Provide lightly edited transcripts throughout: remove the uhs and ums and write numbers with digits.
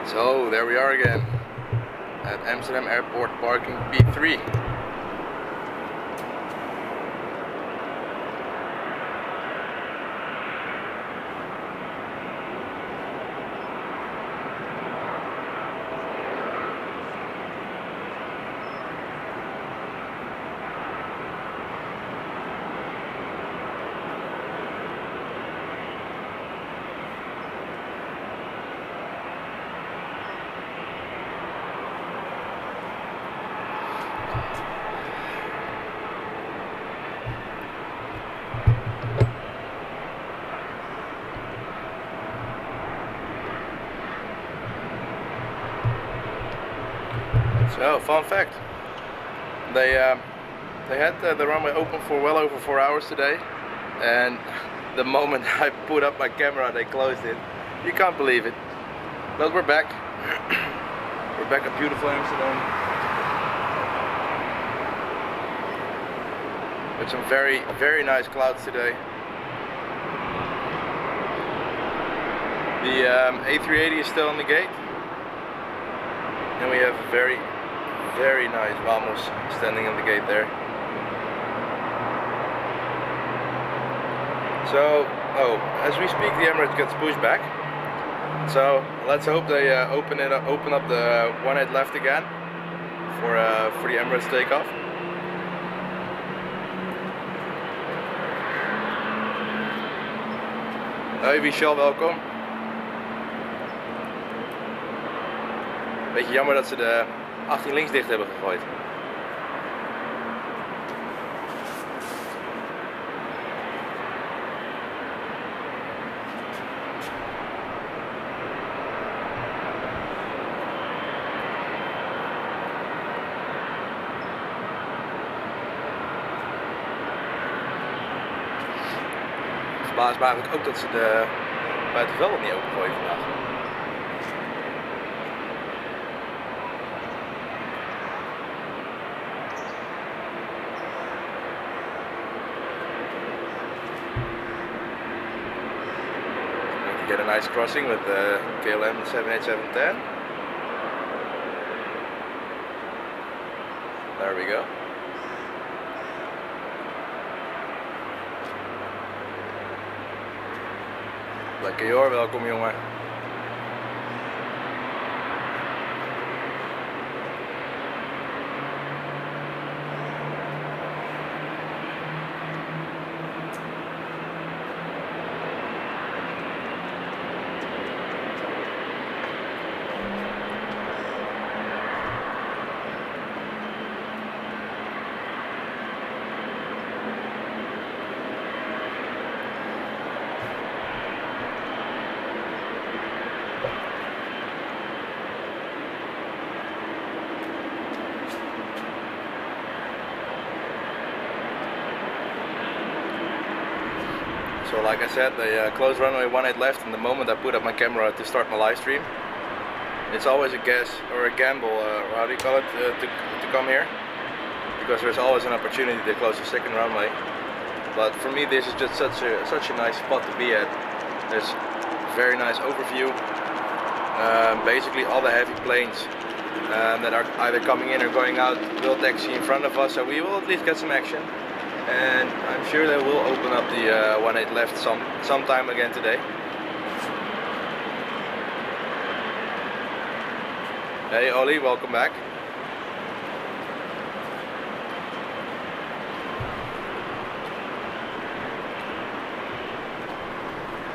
So there we are again at Amsterdam Airport parking P3. So, fun fact, they had the runway open for well over 4 hours today, and the moment I put up my camera they closed it. You can't believe it. But we're back. We're back at beautiful Amsterdam with some very nice clouds today. The A380 is still on the gate, and we have a very nice Vamos standing on the gate there. So, as we speak, the Emirates gets pushed back. So let's hope they open up the 18 left again for the Emirates takeoff. Aviation, welkom. Beetje jammer dat ze de 18 links dicht hebben gegooid. Het verbaast me eigenlijk ook dat ze de buitenvelden niet opengooien vandaag. Get a nice crossing with the KLM 787-10. There we go. Lekker joh, welkom jongen. So like I said, they closed runway 18 left, and the moment I put up my camera to start my live stream, it's always a guess or a gamble, or how do you call it, to come here, because there's always an opportunity to close the second runway. But for me, this is just such a nice spot to be at. There's very nice overview. Basically all the heavy planes that are either coming in or going out will taxi in front of us, so we will at least get some action. And I'm sure they will open up the 18 left sometime again today. Hey Ollie, welcome back.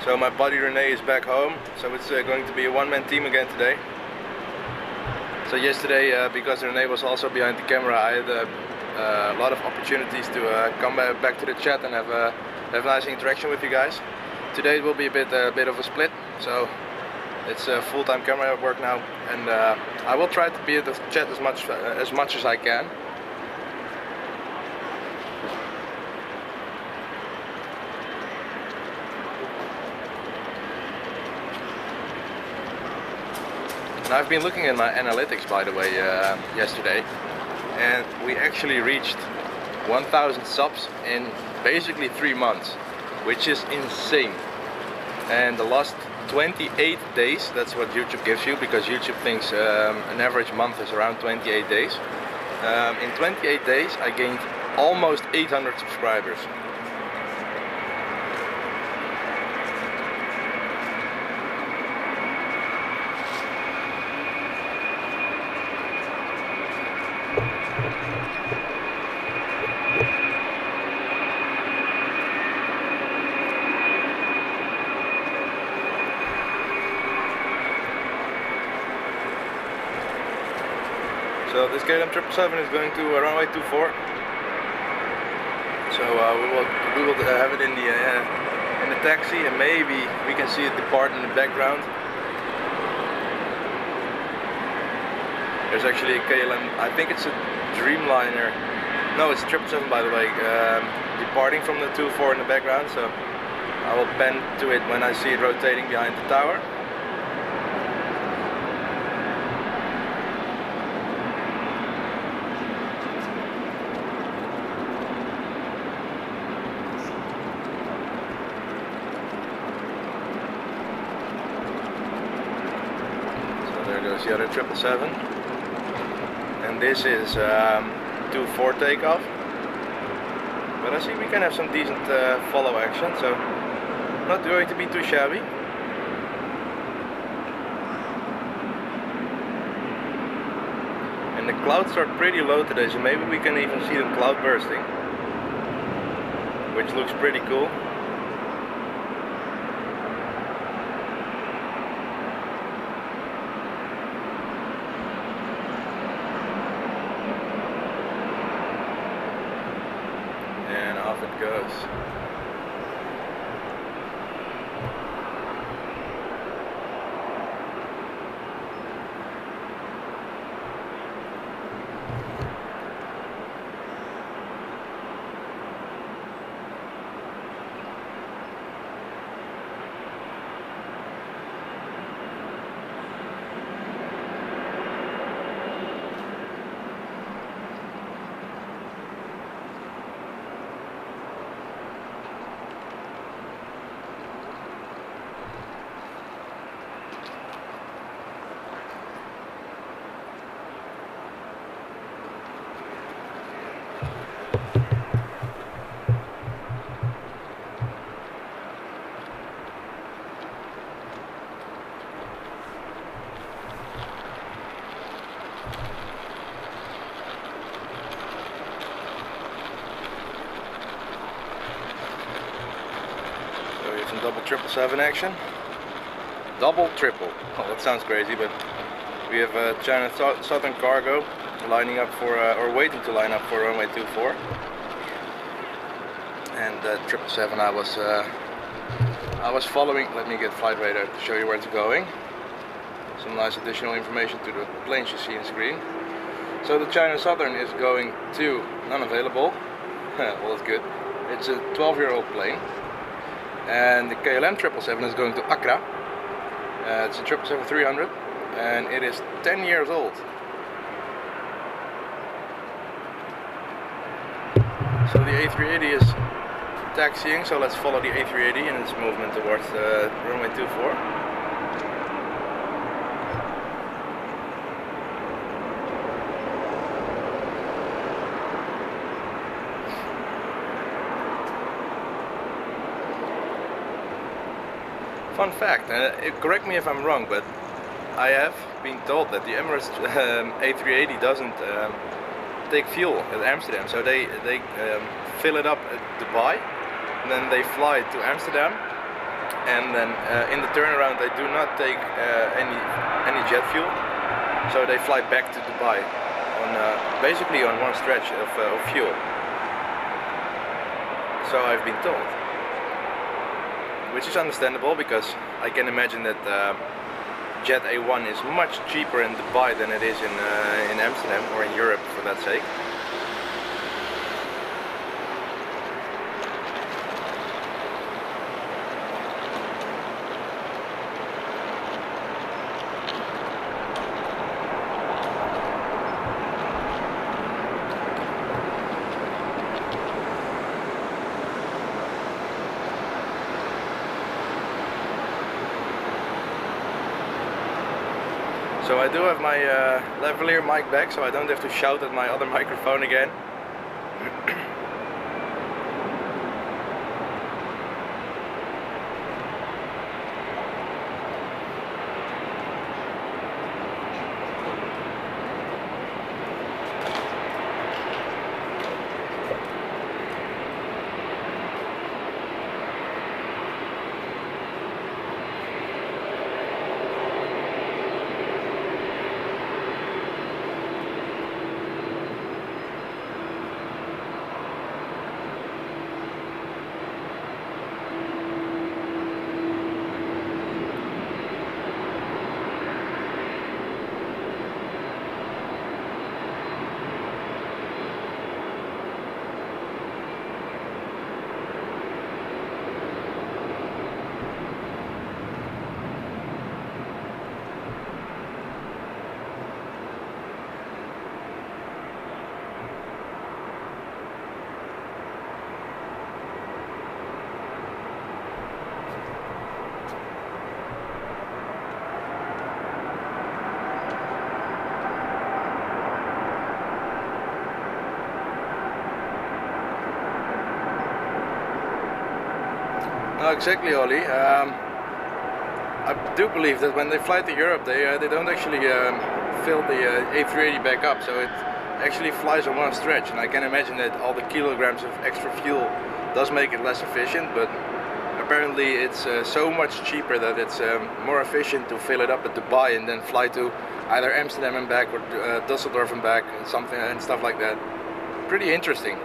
So my buddy Rene is back home, so it's going to be a one-man team again today. So yesterday, because Rene was also behind the camera, I had a lot of opportunities to come back to the chat and have a nice interaction with you guys. Today it will be a bit of a split, so it's full-time camera work now, and I will try to be at the chat as much as I can. And I've been looking at my analytics, by the way, yesterday, and we actually reached 1,000 subs in basically 3 months, which is insane. And the last 28 days. That's what YouTube gives you, because YouTube thinks an average month is around 28 days. In 28 days I gained almost 800 subscribers. So this KLM 777 is going to runway 24. So we will have it in the taxi, and maybe we can see it depart in the background. There's actually a KLM, I think it's a Dreamliner. No, it's a 777 by the way, departing from the 24 in the background. So I will pan to it when I see it rotating behind the tower. There goes the other 777, and this is 2-4 takeoff, but I see we can have some decent follow action, so not going to be too shabby. And the clouds are pretty low today, so maybe we can even see them cloud bursting, which looks pretty cool. Off it goes. Some double 777 action. Double triple. Oh, that sounds crazy, but we have China Southern Cargo lining up for, or waiting to line up for runway 24. And 777 I was following. Let me get flight radar to show you where it's going. Some nice additional information to the planes you see on screen. So the China Southern is going to unavailable. Well, that's good. It's a 12-year-old plane. And the KLM 777 is going to Accra. It's a 777-300, and it is 10 years old. So the A380 is taxiing, so let's follow the A380 in its movement towards runway 24. Fun fact, correct me if I'm wrong, but I have been told that the Emirates A380 doesn't take fuel at Amsterdam, so they fill it up at Dubai, and then they fly to Amsterdam, and then in the turnaround they do not take any jet fuel, so they fly back to Dubai on basically on one stretch of fuel. So I've been told. Which is understandable, because I can imagine that Jet A1 is much cheaper in Dubai than it is in Amsterdam, or in Europe for that sake. So I do have my lavalier mic back, so I don't have to shout at my other microphone again. No, exactly, Ollie. I do believe that when they fly to Europe, they don't actually fill the A380 back up, so it actually flies on one stretch. And I can imagine that all the kilograms of extra fuel does make it less efficient, but apparently it's so much cheaper that it's more efficient to fill it up at Dubai and then fly to either Amsterdam and back or Düsseldorf and back, and stuff like that. Pretty interesting.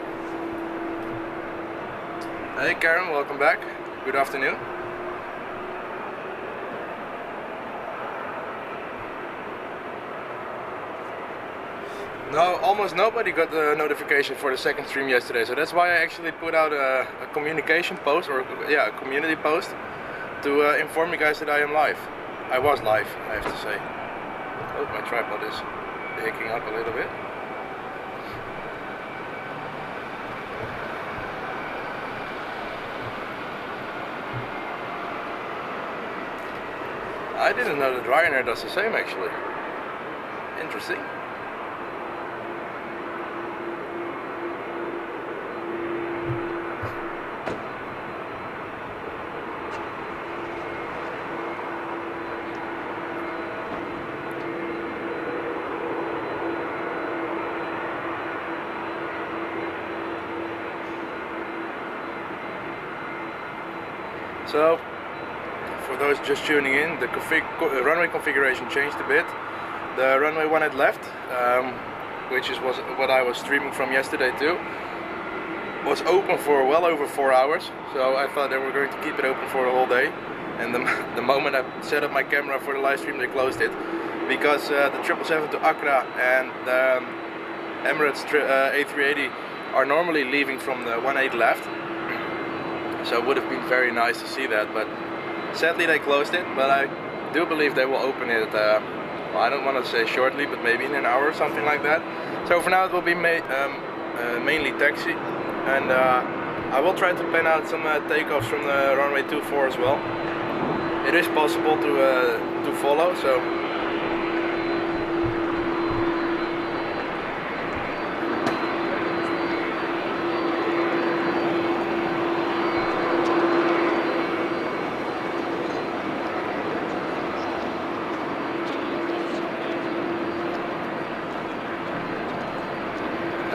Hey Karen, welcome back. Good afternoon. No, almost nobody got the notification for the second stream yesterday, so that's why I actually put out a communication post, or yeah, a community post to inform you guys that I am live. I was live, I have to say. Oh, my tripod is hicking up a little bit. I didn't know that Ryanair does the same actually. Interesting. So, for those just tuning in, the runway configuration changed a bit. The runway one had left, which was what I was streaming from yesterday too, was open for well over 4 hours. So I thought they were going to keep it open for the whole day. And the moment I set up my camera for the live stream, they closed it. Because the 777 to Accra and the Emirates A380 are normally leaving from the 18 left. So it would have been very nice to see that, but sadly they closed it. But I do believe they will open it, well, I don't want to say shortly, but maybe in an hour or something like that. So for now it will be mainly taxi, and I will try to plan out some takeoffs from the runway 24 as well. It is possible to follow, so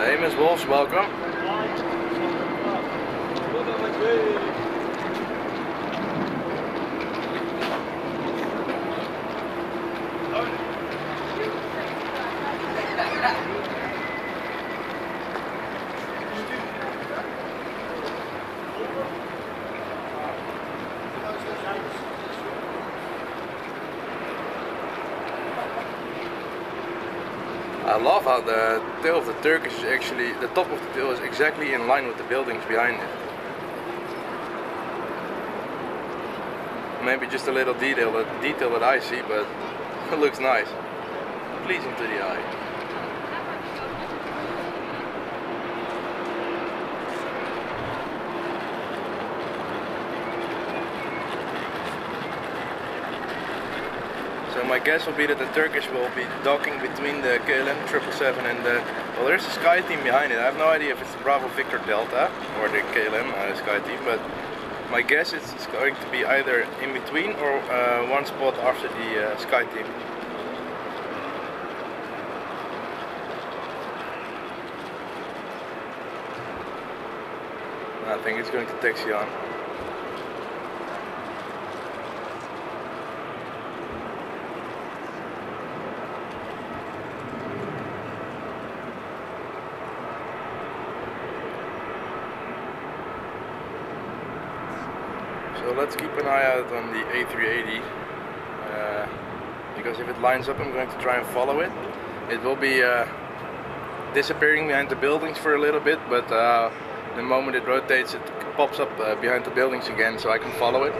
hey Ms. Wolves, welcome. I love how the tail of the Turkish is actually, the top of the tail is exactly in line with the buildings behind it. Maybe just a little detail that I see, but it looks nice. Pleasing to the eye. So my guess will be that the Turkish will be docking between the KLM 777 and the... Well, there's a Sky Team behind it. I have no idea if it's the Bravo Victor Delta or the KLM Sky Team, but my guess is it's going to be either in between or one spot after the Sky Team. I think it's going to taxi on. So let's keep an eye out on the A380, because if it lines up I'm going to try and follow it. It will be disappearing behind the buildings for a little bit, but the moment it rotates it pops up behind the buildings again, so I can follow it.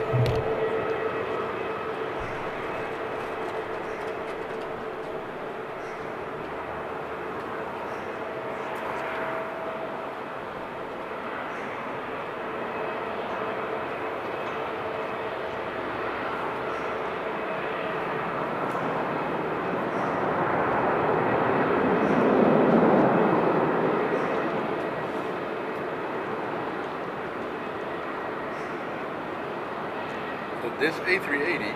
This A380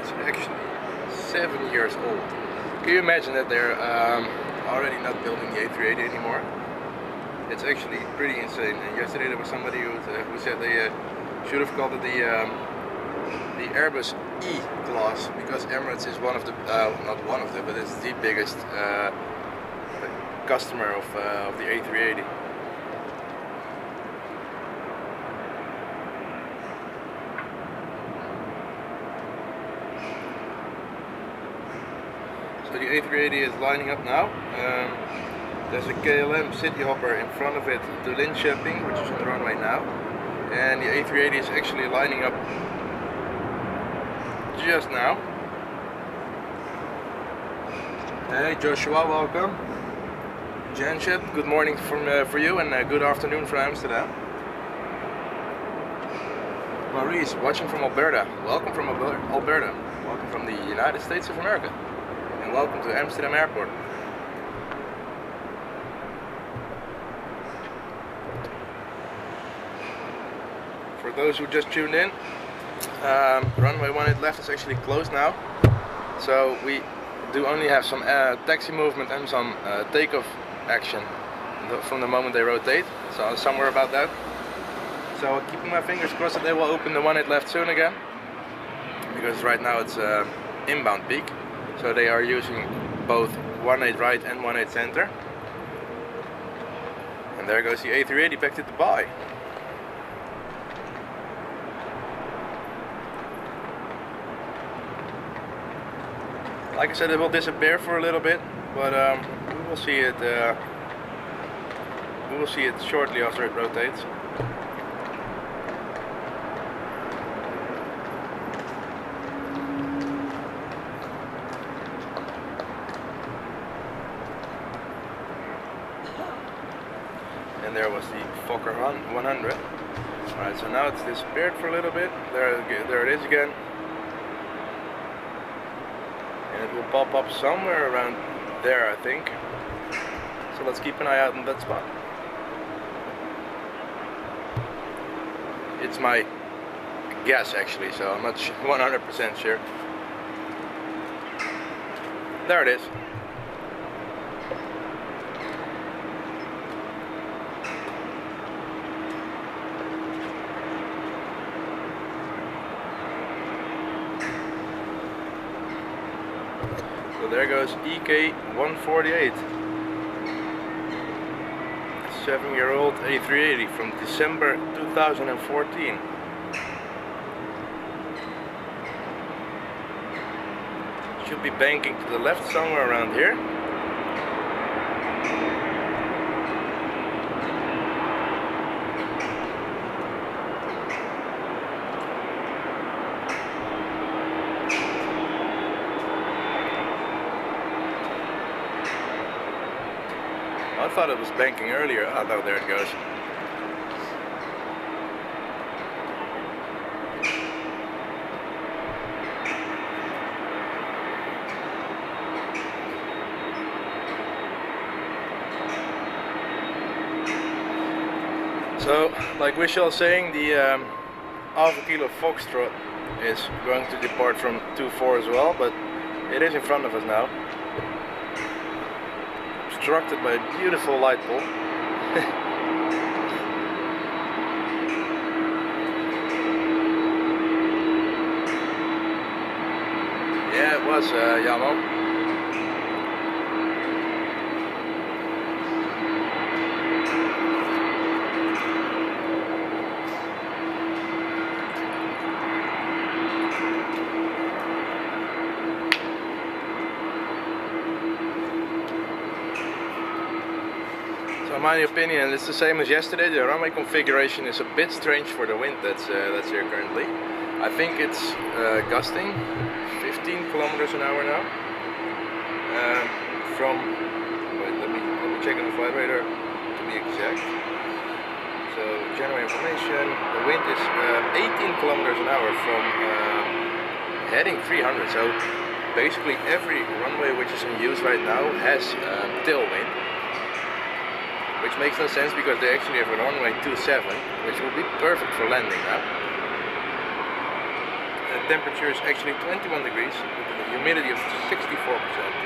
is actually 7 years old. Can you imagine that they're already not building the A380 anymore? It's actually pretty insane. And yesterday there was somebody who said they should have called it the Airbus E class, because Emirates is one of the, not one of them, but it's the biggest customer of the A380. So the A380 is lining up now. There's a KLM City Hopper in front of it to Linköping, which is on the runway now. And the A380 is actually lining up just now. Hey Joshua, welcome. Janship, good morning for you, and good afternoon from Amsterdam. Maurice, watching from Alberta. Welcome from Alberta. Welcome from the United States of America. And welcome to Amsterdam Airport. For those who just tuned in, runway 18 left is actually closed now. So we do only have some taxi movement and some takeoff action from the moment they rotate. So somewhere about that. So keeping my fingers crossed that they will open the 18 left soon again. Because right now it's inbound peak. So they are using both 18 right and 18 center. And there goes the A380 back to Dubai. Like I said, it will disappear for a little bit, but we will see it. We will see it shortly after it rotates. And there was the Fokker 100. Alright, so now it's disappeared for a little bit. There it is again. And it will pop up somewhere around there, I think. So let's keep an eye out on that spot. It's my guess actually, so I'm not 100% sure. There it is. So there goes EK148, 7-year-old A380 from December 2014. Should be banking to the left somewhere around here. I thought it was banking earlier. Oh no, there it goes. So, like Vishal was saying, the half a kilo Foxtrot is going to depart from 2-4 as well, but it is in front of us now. Obstructed by a beautiful light pole. Yeah, it was Yamo. So in my opinion, it's the same as yesterday. The runway configuration is a bit strange for the wind that's here currently. I think it's gusting 15 kilometers an hour now. Wait, let me check on the flight radar to be exact. So general information, the wind is 18 kilometers an hour from heading 300. So basically every runway which is in use right now has tailwind. Which makes no sense because they actually have a runway 27, which will be perfect for landing now. The temperature is actually 21 degrees with a humidity of 64%.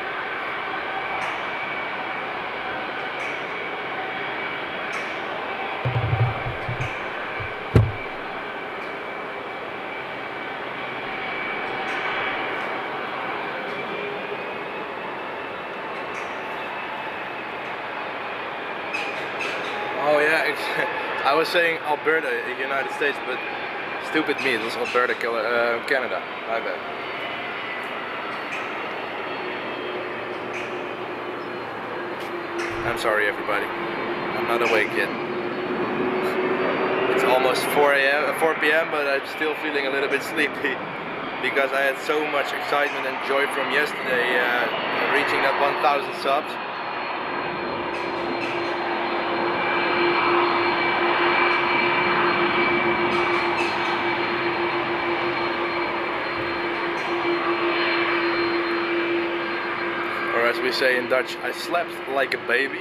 Oh yeah, I was saying Alberta, United States, but stupid me, it was Alberta, Canada, my bad. I'm sorry everybody, I'm not awake yet. It's almost 4 p.m, but I'm still feeling a little bit sleepy because I had so much excitement and joy from yesterday reaching that 1,000 subs. Or as we say in Dutch, I slept like a baby.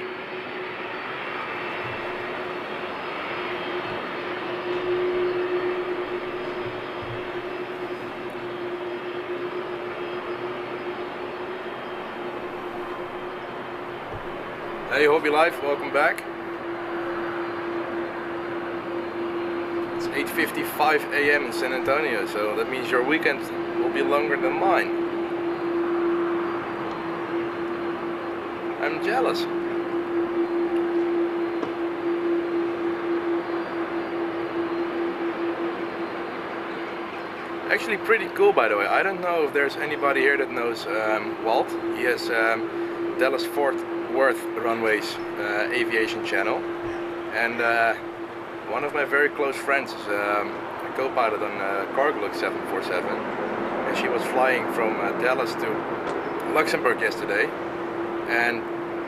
Hey Hobby Life, welcome back. It's 8:55 a.m. in San Antonio, so that means your weekend will be longer than mine. I'm jealous. Actually pretty cool, by the way. I don't know if there's anybody here that knows Walt. He has Dallas Fort Worth Runways Aviation channel. And one of my very close friends is a co-pilot on Cargolux 747. And she was flying from Dallas to Luxembourg yesterday. And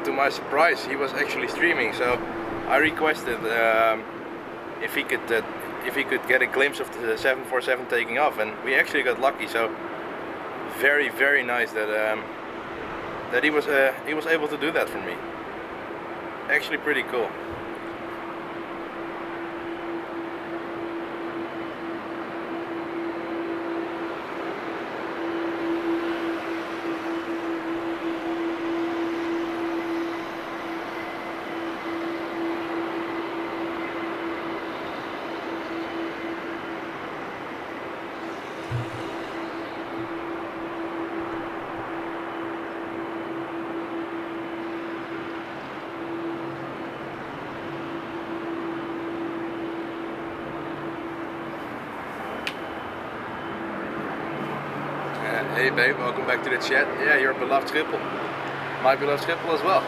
to my surprise, he was actually streaming. So I requested if he could get a glimpse of the 747 taking off, and we actually got lucky. So very, very nice that that he was able to do that for me. Actually, pretty cool. Hey babe, welcome back to the chat. Yeah, your beloved Schiphol. My beloved Schiphol as well.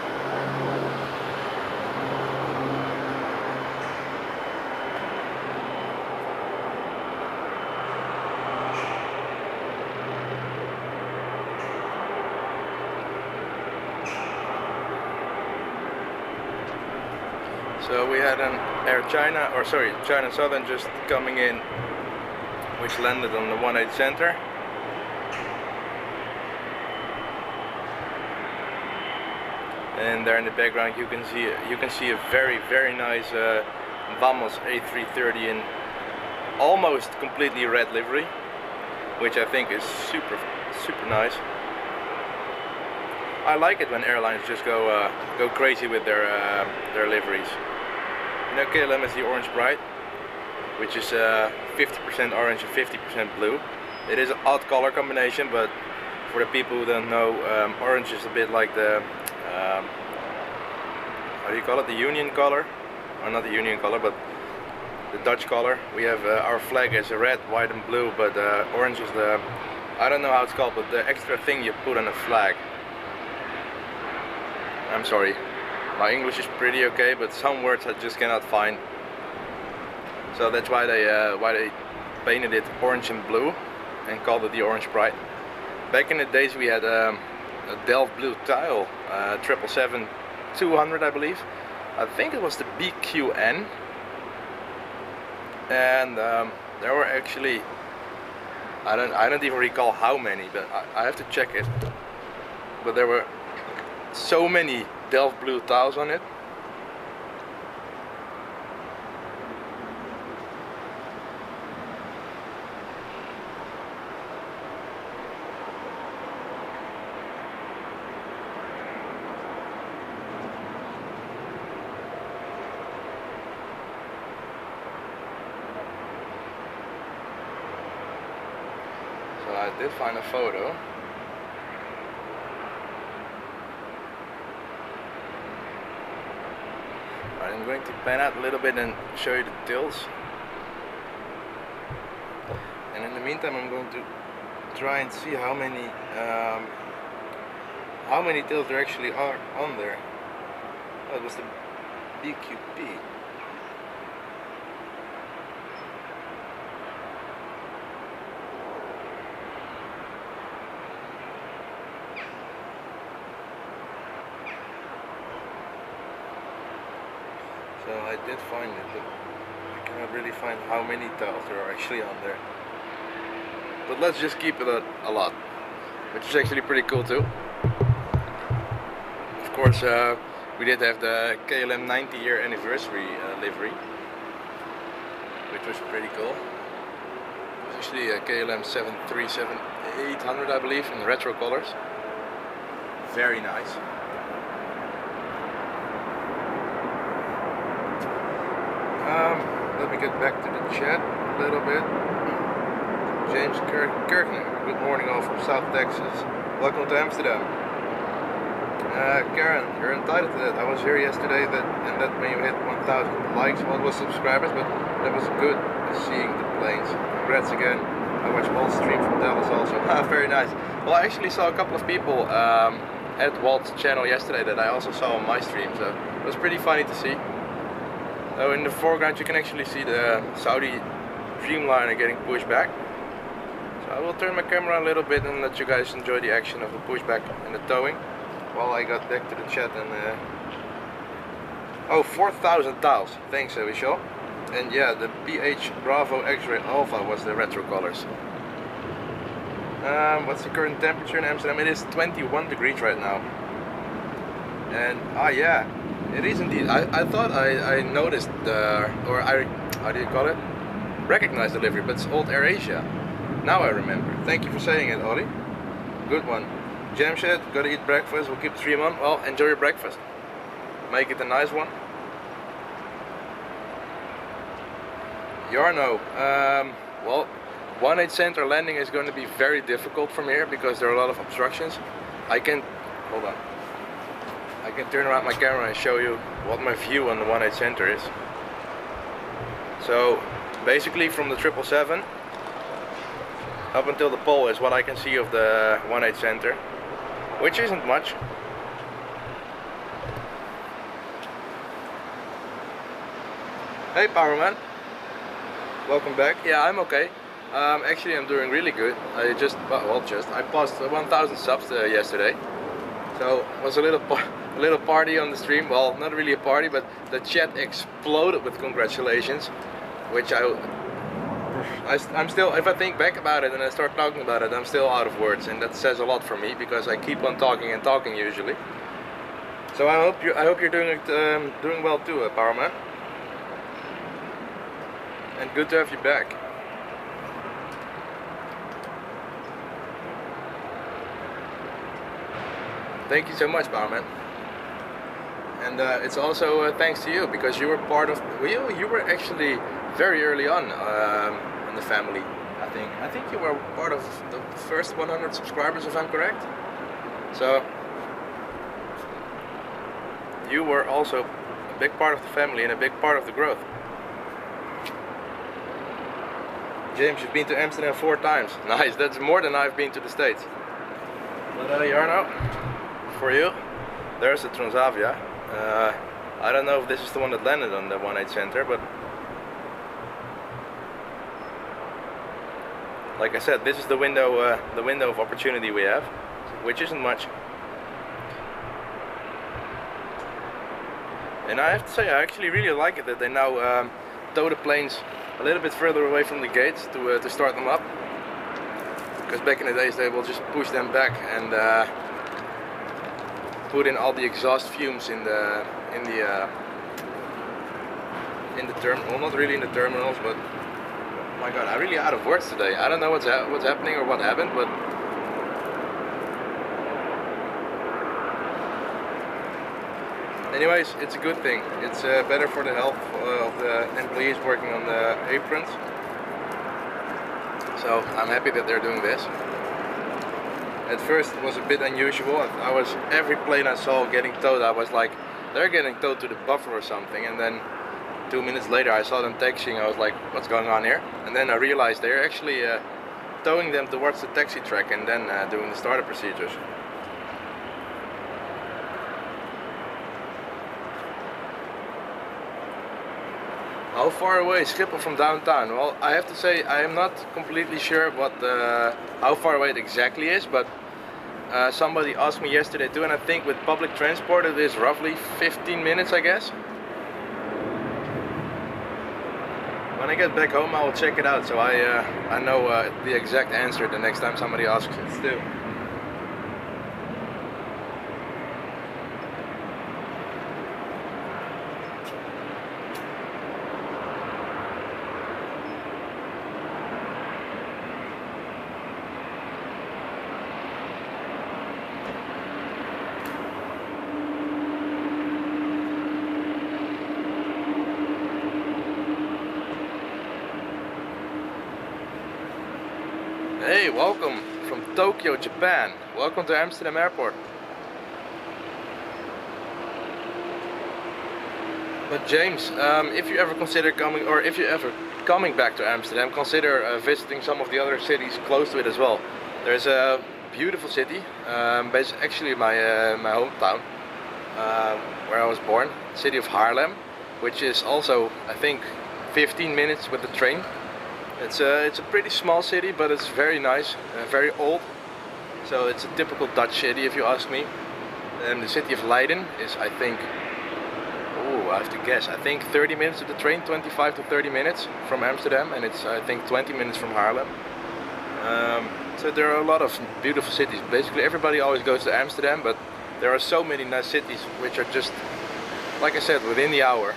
So we had an Air China, or sorry, China Southern just coming in, which landed on the 18 center. And there in the background you can see a very, very nice Vamos A330 in almost completely red livery, which I think is super nice. I like it when airlines just go crazy with their liveries. You know, KLM has the orange bright, which is 50% orange and 50% blue. It is an odd color combination, but for the people who don't know, orange is a bit like the how do you call it? The Union color, or not the Union color, but the Dutch color. We have our flag is red, white, and blue, but orange is the, I don't know how it's called, but the extra thing you put on a flag. I'm sorry, my English is pretty okay, but some words I just cannot find. So that's why they painted it orange and blue and called it the orange bright. Back in the days we had a delft blue tile, 777-200 I believe. I think it was the BQN, and there were actually, I don't even recall how many, but I have to check it. But there were so many delft blue tiles on it. So I did find a photo. I'm going to pan out a little bit and show you the tilts. And in the meantime I'm going to try and see how many tilts there actually are on there. Oh, it was the BQP. So I did find it, but I cannot really find how many tiles there are actually on there. But let's just keep it a lot, which is actually pretty cool too. Of course, we did have the KLM 90-year anniversary livery, which was pretty cool. It's actually a KLM 737-800 I believe, in retro colors. Very nice. Let me get back to the chat a little bit. James Kirkner, good morning all from South Texas. Welcome to Amsterdam. Karen, you're entitled to that. I was here yesterday and that when you hit 1,000 likes, well, it was subscribers, but that was good seeing the planes. Congrats again. I watched Walt's stream from Dallas also. Very nice. Well, I actually saw a couple of people at Walt's channel yesterday that I also saw on my stream, so it was pretty funny to see. So in the foreground you can actually see the Saudi Dreamliner getting pushed back. So I will turn my camera a little bit and let you guys enjoy the action of the pushback and the towing while I got back to the chat. And oh, 4,000 tiles. Thanks, Vishal. And yeah, the PH Bravo X-Ray Alpha was the retro colors. What's the current temperature in Amsterdam? It is 21 degrees right now. And yeah, it is indeed. I thought I noticed or how do you call it? Recognized the livery, but it's old AirAsia. Now I remember. Thank you for saying it, Ollie. Good one. Jamshed, gotta eat breakfast. We'll keep the stream on. Well, enjoy your breakfast. Make it a nice one. Jarno, well, 18 center landing is going to be very difficult from here because there are a lot of obstructions. I can turn around my camera and show you what my view on the 18 center is. So basically from the 777 up until the pole is what I can see of the 18 center, which isn't much. Hey Powerman, welcome back. Yeah, I'm okay. Actually I'm doing really good. I passed 1,000 subs yesterday, so it was a little party on the stream. Well, not really a party, but the chat exploded with congratulations, which I'm still, if I think back about it and I start talking about it, I'm still out of words, and that says a lot for me because I keep on talking and talking usually. So I hope you're doing well too, Powerman. and good to have you back. Thank you so much, Barman. And it's also thanks to you, because you were part of, you were actually very early on in the family. I think you were part of the first 100 subscribers, if I'm correct. So you were also a big part of the family and a big part of the growth. James, you've been to Amsterdam 4 times. Nice, that's more than I've been to the States. But Jarno, for you, there's the Transavia. I don't know if this is the one that landed on the 18 center, but like I said, this is the window of opportunity we have, which isn't much. And I have to say, I actually really like it that they now tow the planes a little bit further away from the gates to start them up. Because back in the days they will just push them back and put in all the exhaust fumes in the terminal. Well, not really in the terminals, but oh my god, I'm really out of words today. I don't know what's happening or what happened, but anyways, it's a good thing. It's better for the health of the employees working on the aprons. So I'm happy that they're doing this. At first it was a bit unusual. Every plane I saw getting towed, I was like, they're getting towed to the buffer or something. And then 2 minutes later I saw them taxiing. I was like, what's going on here? And then I realized they're actually towing them towards the taxi track and then doing the startup procedures. How far away is Schiphol from downtown? Well, I have to say I am not completely sure how far away it exactly is, but somebody asked me yesterday too, and I think with public transport it is roughly 15 minutes, I guess. When I get back home I will check it out, so I know the exact answer the next time somebody asks it too. Hey, welcome from Tokyo, Japan. Welcome to Amsterdam Airport. But James, if you ever consider coming, or if you're ever coming back to Amsterdam, consider visiting some of the other cities close to it as well. There's a beautiful city, actually my hometown, where I was born, the city of Haarlem, which is also, I think, 15 minutes with the train. It's a pretty small city, but it's very nice, very old. So it's a typical Dutch city, if you ask me. And the city of Leiden is, I think, I have to guess, I think 30 minutes to the train, 25 to 30 minutes from Amsterdam, and it's, I think, 20 minutes from Haarlem. So there are a lot of beautiful cities. Basically everybody always goes to Amsterdam, but there are so many nice cities which are just, like I said, within the hour.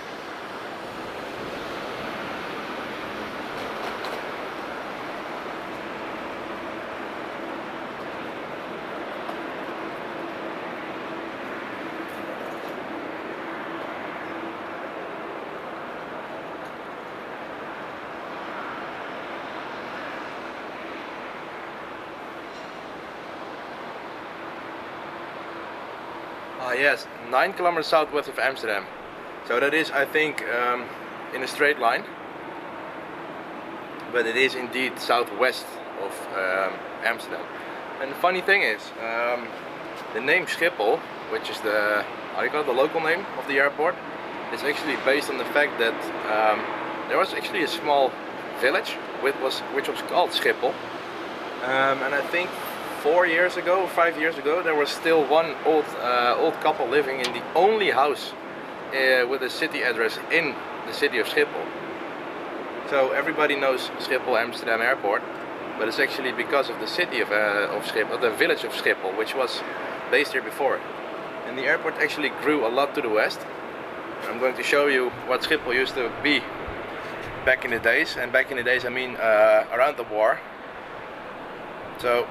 Yes, 9 kilometers southwest of Amsterdam. So that is, I think, in a straight line. But it is indeed southwest of Amsterdam. And the funny thing is, the name Schiphol, which is the, how do you call it, the local name of the airport, is actually based on the fact that there was actually a small village which was called Schiphol. And I think 4 years ago, 5 years ago, there was still one old couple living in the only house with a city address in the city of Schiphol. So everybody knows Schiphol Amsterdam Airport, but it's actually because of the city of Schiphol, the village of Schiphol, which was based here before. And the airport actually grew a lot to the west. I'm going to show you what Schiphol used to be back in the days, and back in the days I mean around the war. So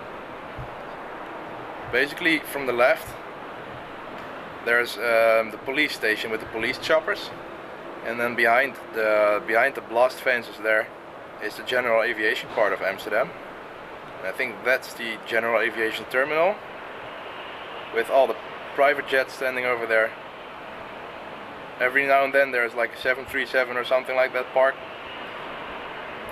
basically from the left there's the police station with the police choppers, and then behind the blast fences there is the general aviation part of Amsterdam. And I think that's the general aviation terminal with all the private jets standing over there. Every now and then there's like a 737 or something like that parked.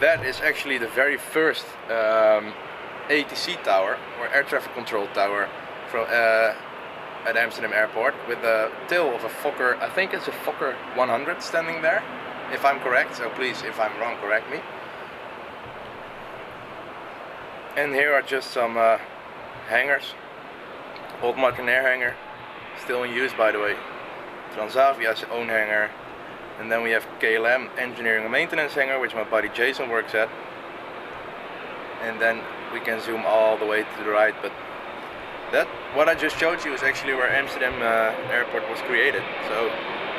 That is actually the very first ATC tower, or air traffic control tower, from at Amsterdam airport, with the tail of a Fokker, I think it's a Fokker 100 standing there, if I'm correct, so please, if I'm wrong, correct me. And here are just some hangars. Old Martinair hangar, still in use by the way. Transavia's own hangar. And then we have KLM engineering and maintenance hangar, which my buddy Jason works at. And then we can zoom all the way to the right, but that, what I just showed you, is actually where Amsterdam airport was created. So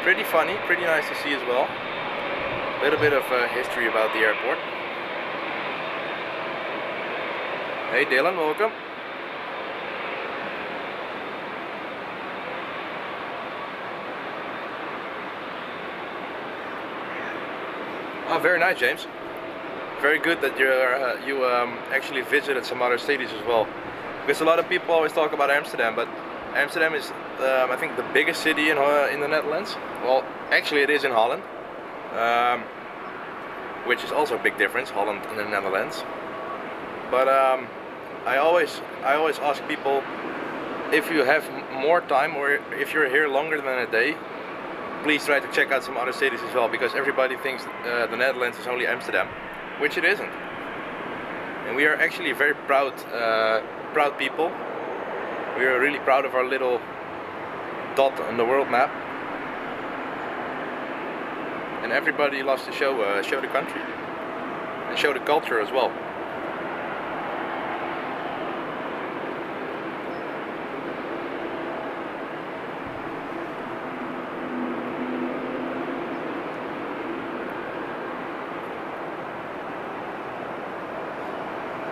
pretty funny, pretty nice to see as well. A little bit of history about the airport. Hey Dylan, welcome. Oh, very nice, James. Very good that you actually visited some other cities as well. Because a lot of people always talk about Amsterdam, but Amsterdam is, I think, the biggest city in the Netherlands. Well, actually it is in Holland, which is also a big difference, Holland and the Netherlands. But I always ask people, if you have more time, or if you're here longer than a day, please try to check out some other cities as well, because everybody thinks the Netherlands is only Amsterdam, which it isn't. And we are actually very proud people. We are really proud of our little dot on the world map, and everybody loves to show the country and show the culture as well.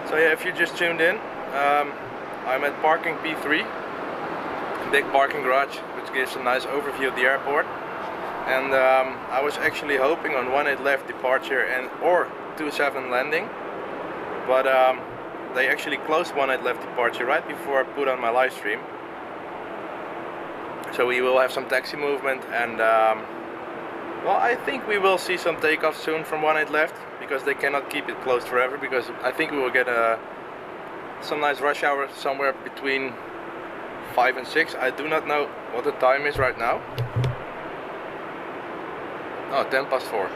So yeah, if you just tuned in, I'm at parking P3, big parking garage, which gives a nice overview of the airport. And I was actually hoping on 18 left departure and or 27 landing, but they actually closed 18 left departure right before I put on my live stream. So we will have some taxi movement, and well, I think we will see some takeoff soon from 18 left, because they cannot keep it closed forever, because I think we will get some nice rush hour somewhere between 5 and 6. I do not know what the time is right now. Oh, 10 past 4.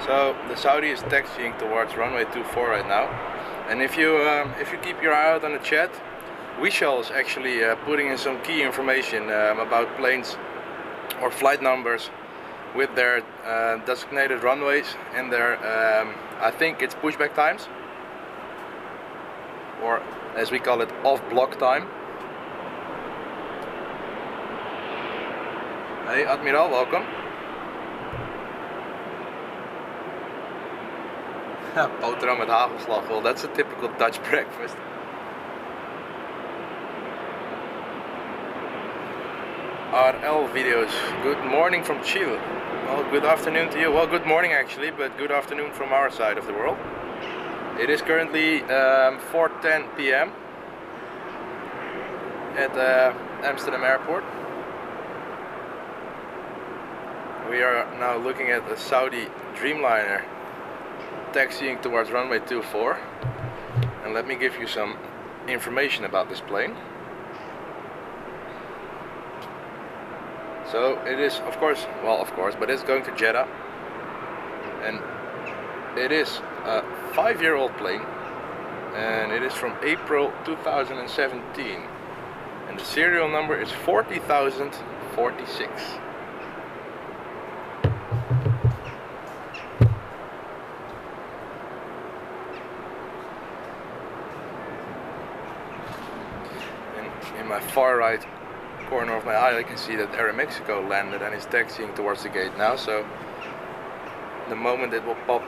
So the Saudi is taxiing towards runway 24 right now, and if you keep your eye out on the chat, Vishal is actually putting in some key information about planes or flight numbers with their designated runways and their I think it's pushback times, or as we call it, off-block time. Hey Admiral, welcome. Boterham met hagelslag, well that's a typical Dutch breakfast. RL videos, good morning from Chile. Well, good afternoon to you. Well, good morning actually, but good afternoon from our side of the world. It is currently 4:10 p.m. at Amsterdam airport. We are now looking at the Saudi Dreamliner taxiing towards runway 24, and let me give you some information about this plane. So it is, of course, but it's going to Jeddah, and it is a 5-year-old plane, and it is from April 2017, and the serial number is 40,046. In my far right corner of my eye I can see that Aeromexico landed and is taxiing towards the gate now, so the moment it will pop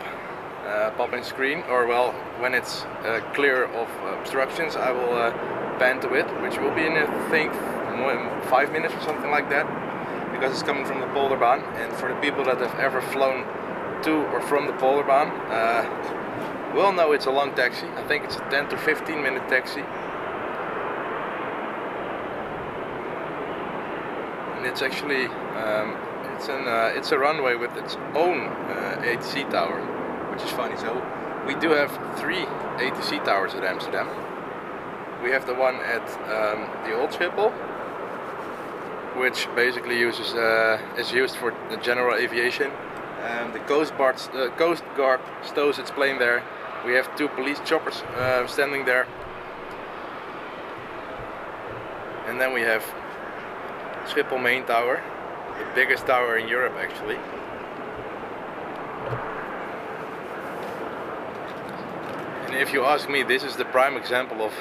in screen, or well, when it's clear of obstructions, I will pan to it, which will be in, I think, 5 minutes or something like that, because it's coming from the Polderbaan. And for the people that have ever flown to or from the Polderbaan will know it's a long taxi. I think it's a 10 to 15 minute taxi. And it's actually it's a runway with its own ATC tower, which is funny. So we do have 3 ATC towers at Amsterdam. We have the one at the old Schiphol, which basically is used for the general aviation. The Coast Guard stows its plane there. We have 2 police choppers standing there, and then we have Schiphol main tower, the biggest tower in Europe actually. And if you ask me, this is the prime example of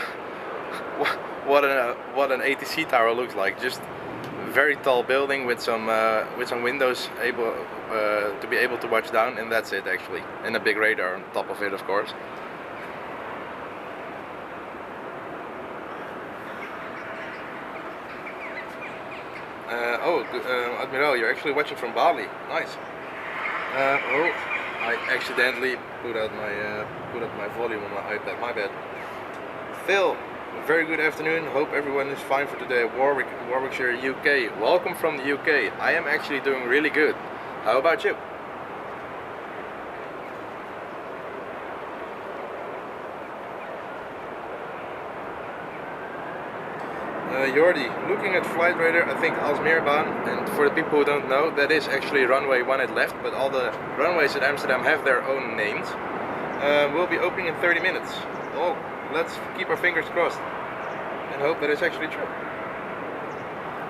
what an ATC tower looks like. Just a very tall building with some windows able to be able to watch down, and that's it actually. And a big radar on top of it, of course. Admiral, you're actually watching from Bali. Nice. Oh, I accidentally put up my volume on my iPad. My bad. Phil, very good afternoon. Hope everyone is fine for today. Warwickshire, UK. Welcome from the UK. I am actually doing really good. How about you? Jordi, looking at flight radar, I think Alsmeerbaan, and for the people who don't know, that is actually runway 18 left, but all the runways at Amsterdam have their own names. We'll be opening in 30 minutes. Oh, let's keep our fingers crossed and hope that it's actually true.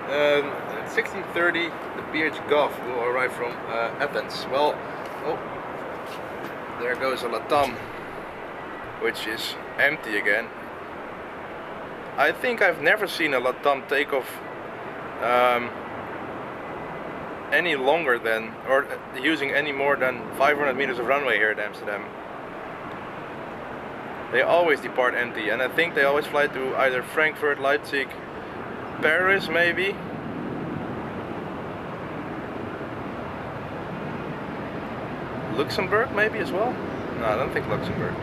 At 16:30, the PH Golf will arrive from Athens. Well, oh, there goes a Latam, which is empty again. I think I've never seen a Latam take off any longer than, or using any more than 500 meters of runway here at Amsterdam. They always depart empty, and I think they always fly to either Frankfurt, Leipzig, Paris maybe. Luxembourg maybe as well? No, I don't think Luxembourg.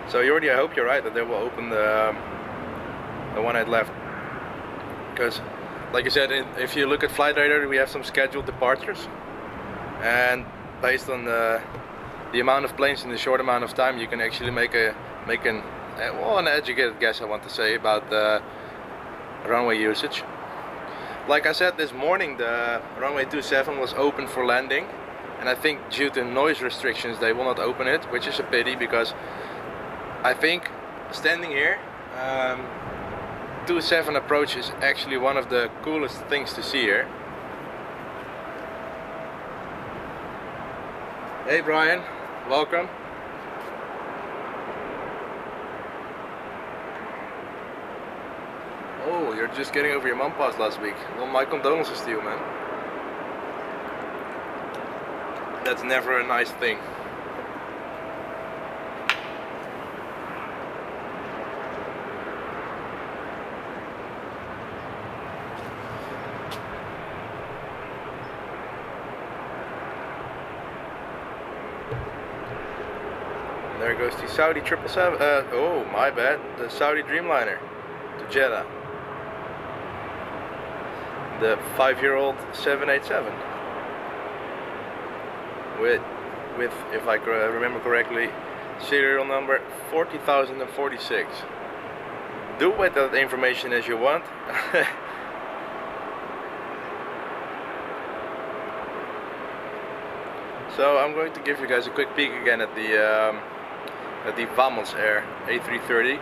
So Jordi, I hope you're right that they will open the one I'd left, because like you said, if you look at flight radar, we have some scheduled departures, and based on the amount of planes in a short amount of time, you can actually make an educated guess, I want to say, about the runway usage. Like I said, this morning the runway 27 was open for landing, and I think due to noise restrictions they will not open it, which is a pity, because I think standing here, 27 approach is actually one of the coolest things to see here. Hey Brian, welcome. Oh, you're just getting over your mum pass last week. Well, my condolences to you, man. That's never a nice thing. There goes the Saudi 777, oh my bad, the Saudi Dreamliner to Jeddah. The 5-year-old 787 with, if I remember correctly, serial number 40,046. Do with that information as you want. So I'm going to give you guys a quick peek again at the Vamos Air A330,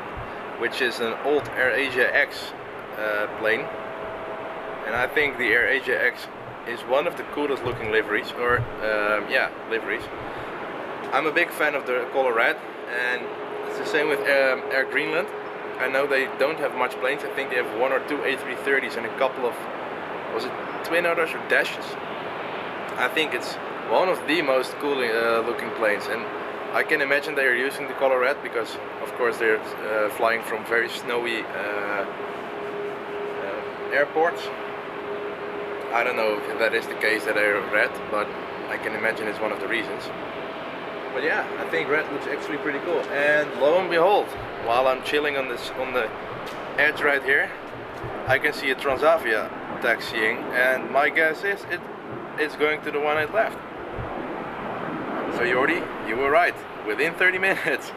which is an old AirAsia X plane, and I think the AirAsia X is one of the coolest looking liveries, or yeah, liveries. I'm a big fan of the color red, and it's the same with Air Greenland. I know they don't have much planes. I think they have 1 or 2 A330s and a couple of, was it twin others or dashes? I think it's one of the most cool looking planes, and I can imagine they are using the color red because of course they're flying from very snowy airports. I don't know if that is the case that they're red, but I can imagine it's one of the reasons. But yeah, I think red looks actually pretty cool. And lo and behold, while I'm chilling on the edge right here, I can see a Transavia taxiing, and my guess is it's going to the one I left. So Jordi, you were right, within 30 minutes.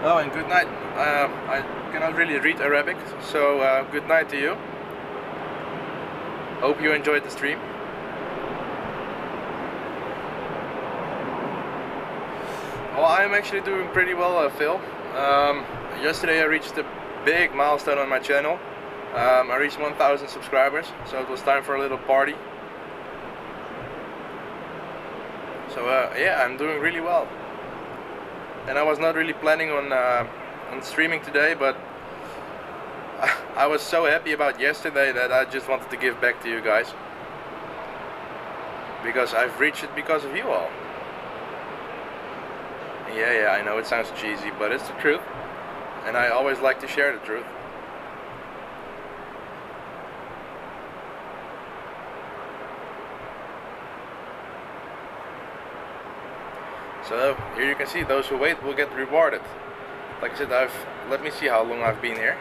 Oh, and good night. I cannot really read Arabic, so good night to you. Hope you enjoyed the stream. Well, I'm actually doing pretty well, Phil. Yesterday I reached a big milestone on my channel. I reached 1,000 subscribers, so it was time for a little party. So yeah, I'm doing really well. And I was not really planning on streaming today, but I was so happy about yesterday that I just wanted to give back to you guys, because I've reached it because of you all. Yeah, I know it sounds cheesy, but it's the truth, and I always like to share the truth. So here you can see those who wait will get rewarded. Like I said, let me see how long I've been here.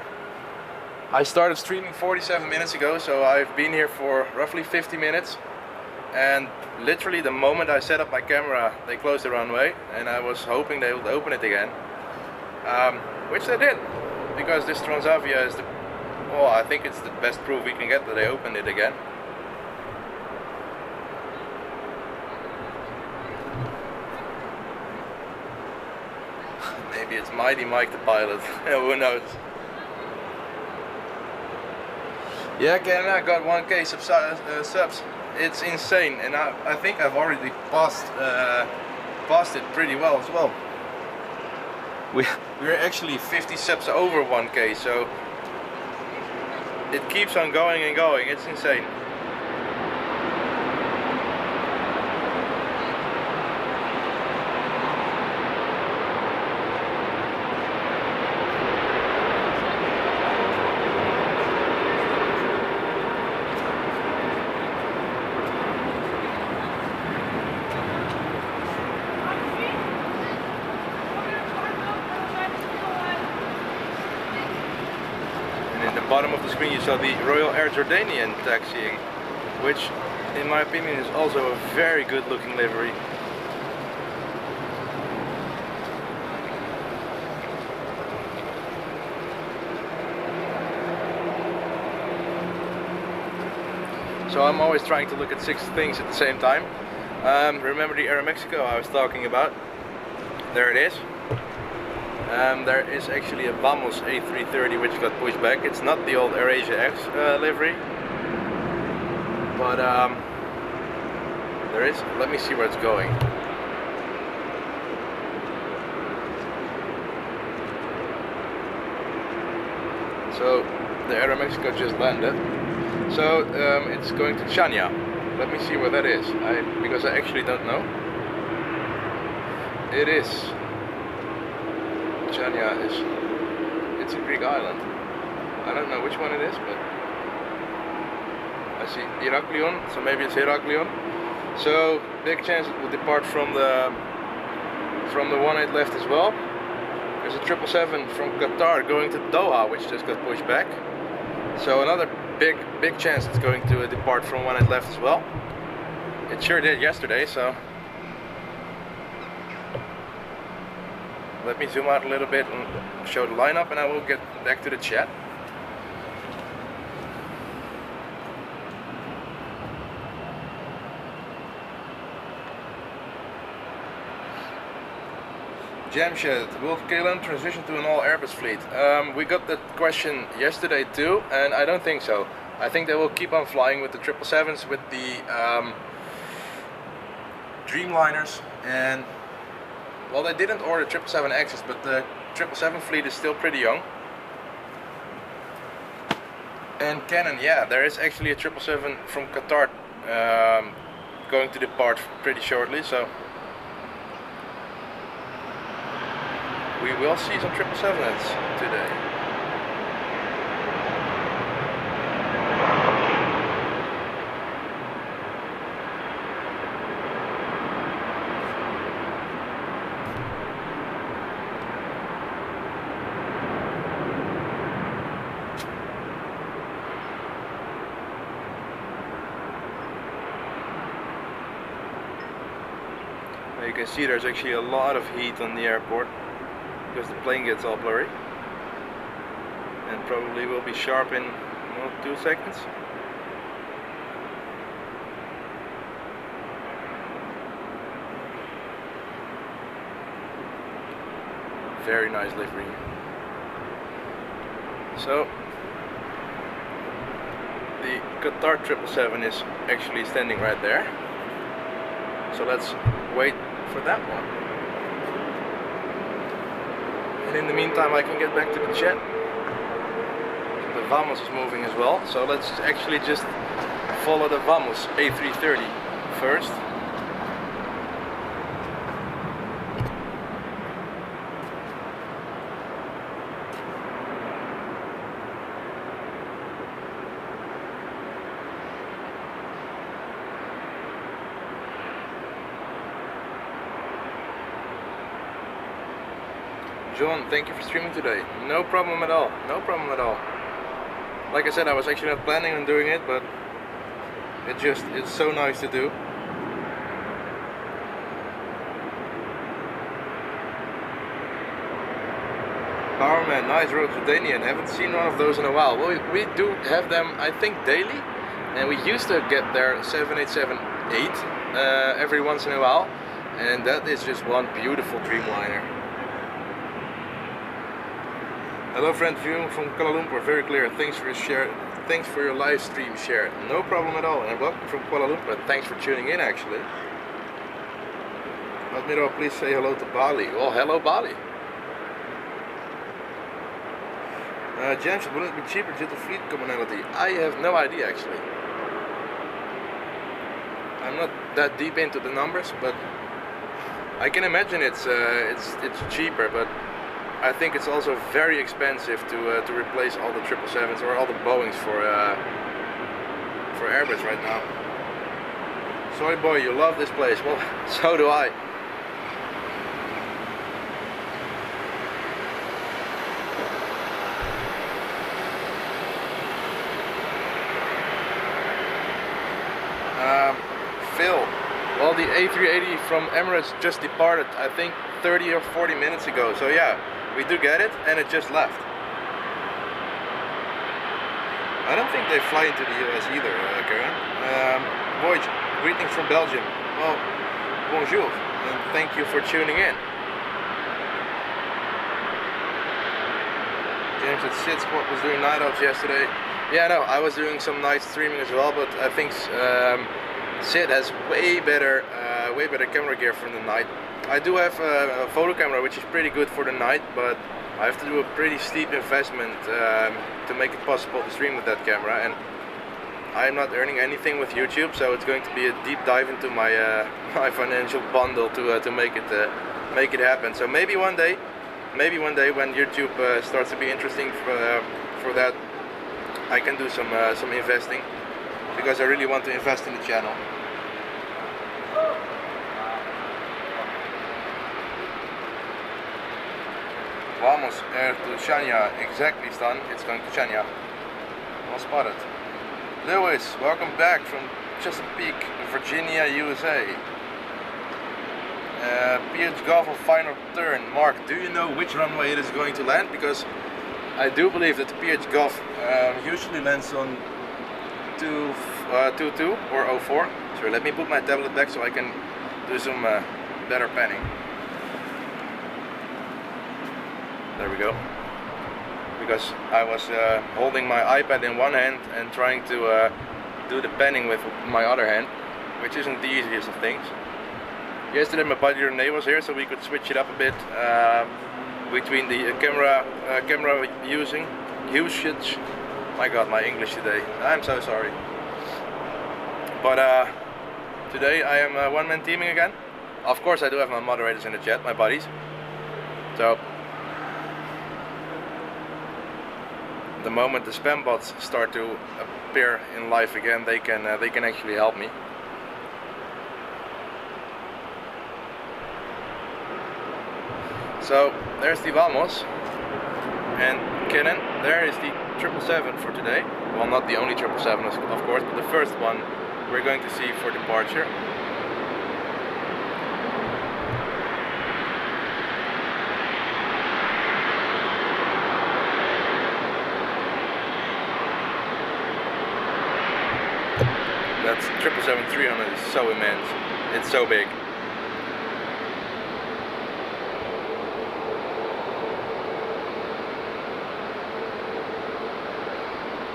I started streaming 47 minutes ago, so I've been here for roughly 50 minutes. And literally the moment I set up my camera, they closed the runway, and I was hoping they would open it again. Which they did, because this Transavia is well, I think it's the best proof we can get that they opened it again. Maybe it's Mighty Mike the pilot, who knows. Yeah, Ken, I got 1K subs. It's insane, and I think I've already passed it pretty well as well. We're actually 50 subs over 1K, so it keeps on going and going. It's insane. Bottom of the screen you saw the Royal Air Jordanian taxiing, which in my opinion is also a very good looking livery. So I'm always trying to look at 6 things at the same time. Remember the Aeromexico I was talking about? There it is. There is actually a Vamos A330 which got pushed back. It's not the old AirAsia X livery, but there is. Let me see where it's going. So the Aeromexico just landed. So it's going to Chania. Let me see where that is, because I actually don't know. It is. Chania it's a Greek island. I don't know which one it is, but I see Heraklion, so maybe it's Heraklion. So big chance it will depart from the one it left as well. There's a 777 from Qatar going to Doha, which just got pushed back. So another big chance it's going to depart from when it left as well. It sure did yesterday, so let me zoom out a little bit and show the lineup, and I will get back to the chat. Jamshed, will KLM transition to an all Airbus fleet? We got that question yesterday too, and I don't think so. I think they will keep on flying with the 777s, with the Dreamliners, and well, they didn't order 777Xs, but the 777 fleet is still pretty young. And Canon, yeah, there is actually a 777 from Qatar going to depart pretty shortly, so we will see some 777s today. Now you can see there's actually a lot of heat on the airport, because the plane gets all blurry, and probably will be sharp in 2 seconds. Very nice livery. So the Qatar 777 is actually standing right there, so let's wait for that one. And in the meantime, I can get back to the chat. The Vamos is moving as well, so let's actually just follow the Vamos A330 first. John, thank you for streaming today. No problem at all. No problem at all. Like I said, I was actually not planning on doing it, but it's so nice to do. Powerman, nice road to Danian. Haven't seen one of those in a while. Well, we do have them, I think, daily, and we used to get their 787-8 every once in a while, and that is just one beautiful Dreamliner. Hello friend viewing from Kuala Lumpur, very clear. Thanks for your share. Thanks for your live stream share. No problem at all. And welcome from Kuala Lumpur. Thanks for tuning in actually. Admiral, please say hello to Bali. Well, hello Bali. James, will it be cheaper due to fleet commonality? I have no idea actually. I'm not that deep into the numbers, but I can imagine it's cheaper, but I think it's also very expensive to replace all the 777s or all the Boeings for Airbus right now. Soy boy, you love this place. Well, so do I. Phil, well, the A380 from Emirates just departed, I think 30 or 40 minutes ago. So yeah, we do get it, and it just left. I don't think they fly into the US either, Karen. Voyage, greetings from Belgium. Well, bonjour, and thank you for tuning in. James at Sid Squad was doing night outs yesterday. Yeah, no, I was doing some night streaming as well, but I think Sid has way better camera gear for the night. I do have a photo camera which is pretty good for the night, but I have to do a pretty steep investment to make it possible to stream with that camera, and I'm not earning anything with YouTube, so it's going to be a deep dive into my my financial bundle to make it happen. So maybe one day when YouTube starts to be interesting for that, I can do some investing, because I really want to invest in the channel. Vamos to Chania, exactly Stan, it's going to Chania. Well spotted. Lewis, welcome back from Chesapeake, Virginia, USA. PH Golf on final turn. Mark, do you know which runway it is going to land? Because I do believe that the PH Golf usually lands on 22 or 04. So let me put my tablet back so I can do some better panning. There we go. Because I was holding my iPad in one hand and trying to do the panning with my other hand, which isn't the easiest of things. Yesterday my buddy Renee was here, so we could switch it up a bit between the camera usage. My God, my English today. I'm so sorry. But today I am one-man teaming again. Of course I do have my moderators in the chat, my buddies. So the moment the spam bots start to appear in life again, they can actually help me. So there's the Vamos and Canon. There is the 777 for today. Well, not the only 777 of course, but the first one we're going to see for departure. That 777-300 is so immense. It's so big.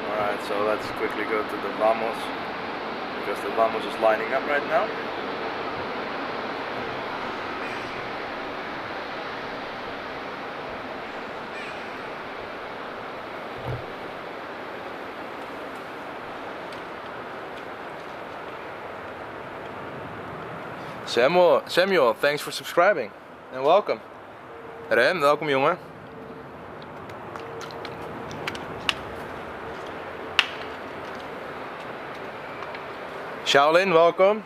Alright, so let's quickly go to the Vamos, because the Vamos is lining up right now. Samuel, thanks for subscribing and welcome. Ren, welkom jongen. Shaolin, welcome.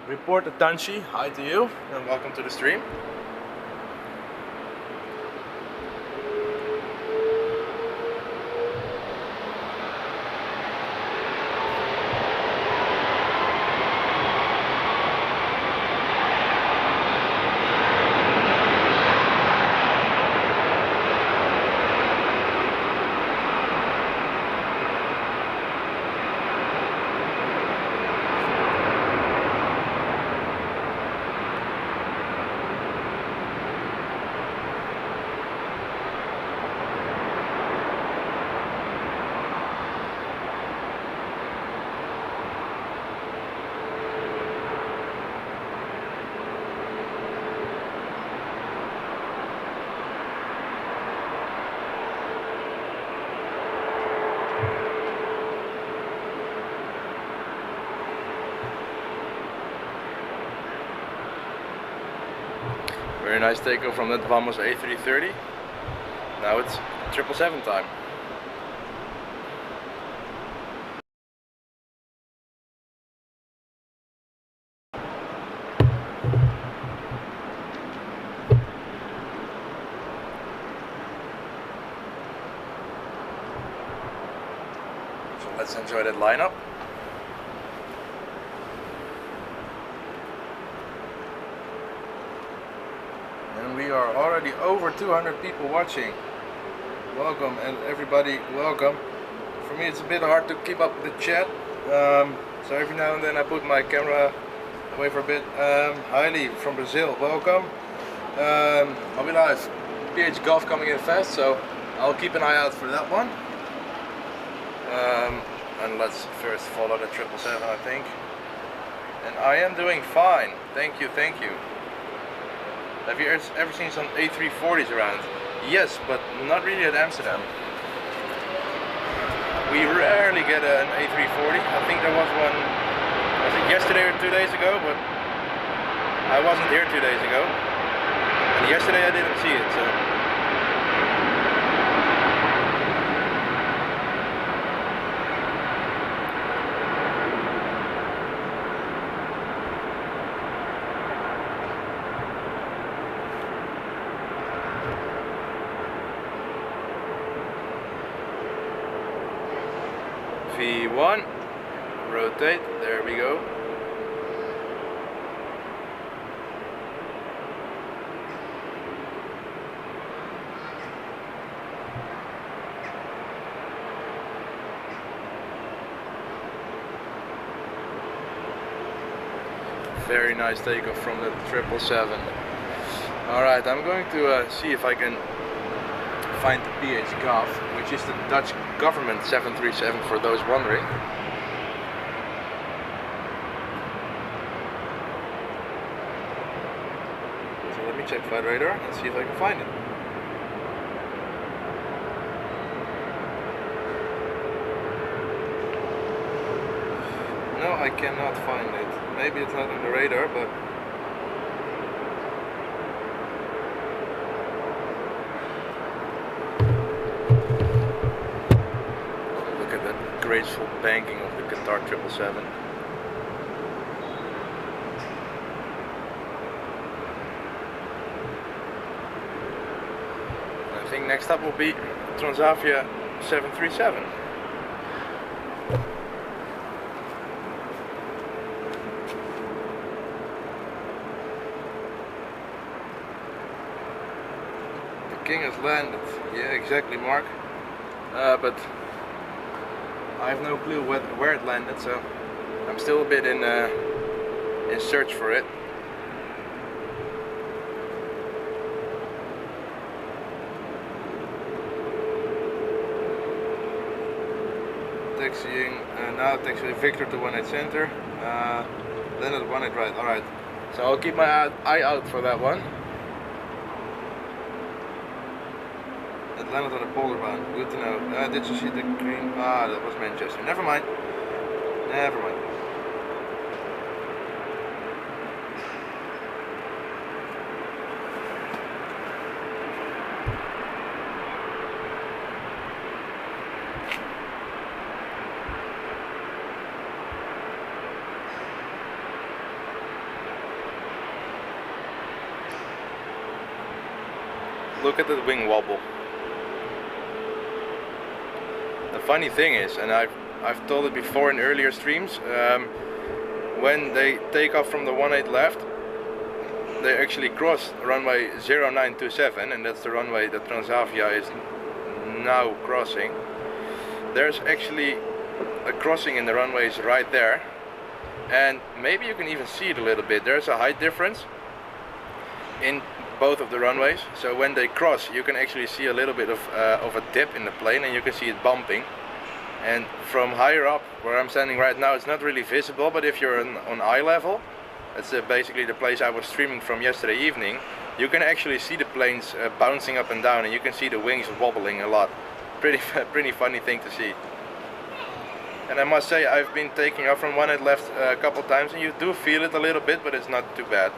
Reporter Tanshi, hi to you and welcome to the stream. Very nice takeoff from that Vamos A330. Now it's 777 time. So let's enjoy that lineup. And we are already over 200 people watching. Welcome, and everybody, welcome. For me it's a bit hard to keep up with the chat, so every now and then I put my camera away for a bit. Hailey from Brazil, welcome. I'll be live. PH Golf coming in fast, so I'll keep an eye out for that one. And let's first follow the 777, I think. And I am doing fine, thank you, thank you. Have you ever seen some A340s around? Yes, but not really at Amsterdam. We rarely get an A340. I think there was one, was it yesterday or 2 days ago? But I wasn't here 2 days ago. And yesterday I didn't see it, so. V1, rotate, there we go. Very nice takeoff from the 777. Alright, I'm going to see if I can find the PH Gov, which is the Dutch government 737 for those wondering. So let me check flight radar and see if I can find it. No, I cannot find it. Maybe it's not on the radar, but look at that graceful banking of the Qatar 777. I think next up will be Transavia 737. King has landed. Yeah, exactly, Mark. But I have no clue where it landed, so I'm still a bit in search for it. Taxiing now, taxiing Victor to 18 center. Landed 18 right. All right. So I'll keep my eye out for that one. It landed on a polar bound. Good to know. Did you see the green? Ah, that was Manchester. Never mind. Never mind. Look at the wing wobble. The funny thing is, and I've told it before in earlier streams, when they take off from the 18 left, they actually cross runway 0927, and that's the runway that Transavia is now crossing. There's actually a crossing in the runways right there, and maybe you can even see it a little bit. There's a height difference in both of the runways, so when they cross you can actually see a little bit of a dip in the plane, and you can see it bumping. And from higher up where I'm standing right now, it's not really visible, but if you're on eye level, that's basically the place I was streaming from yesterday evening, you can actually see the planes bouncing up and down, and you can see the wings wobbling a lot. Pretty funny thing to see. And I must say, I've been taking off from 18 left a couple times, and you do feel it a little bit, but it's not too bad.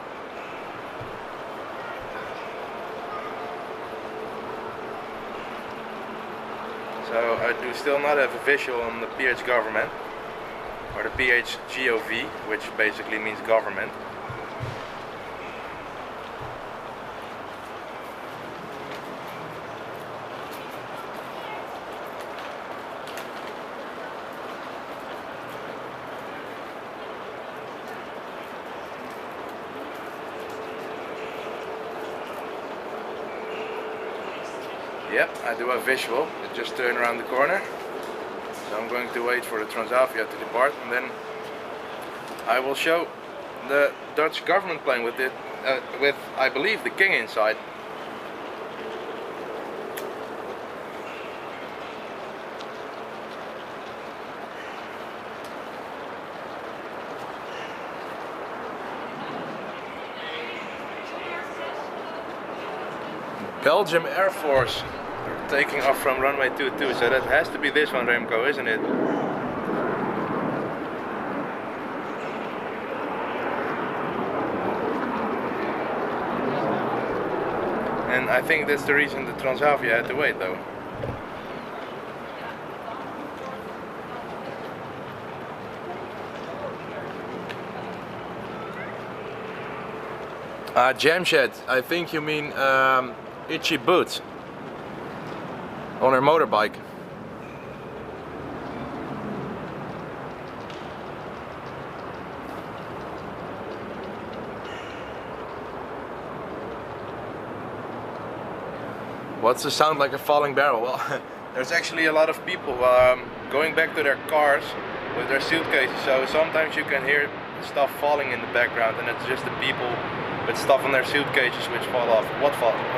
So I do still not have a visual on the PH government, or the PH GOV, which basically means government. Yep, I do have visual. It just turned around the corner. So I'm going to wait for the Transavia to depart, and then I will show the Dutch government plane with it, with I believe the King inside. Belgium Air Force taking off from runway 22, so that has to be this one, Remco, isn't it? And I think that's the reason the Transavia had to wait, though. Jamshed, I think you mean Itchy Boots on her motorbike. What's the sound like a falling barrel? Well, there's actually a lot of people going back to their cars with their suitcases, so sometimes you can hear stuff falling in the background, and it's just the people with stuff on their suitcases which fall off.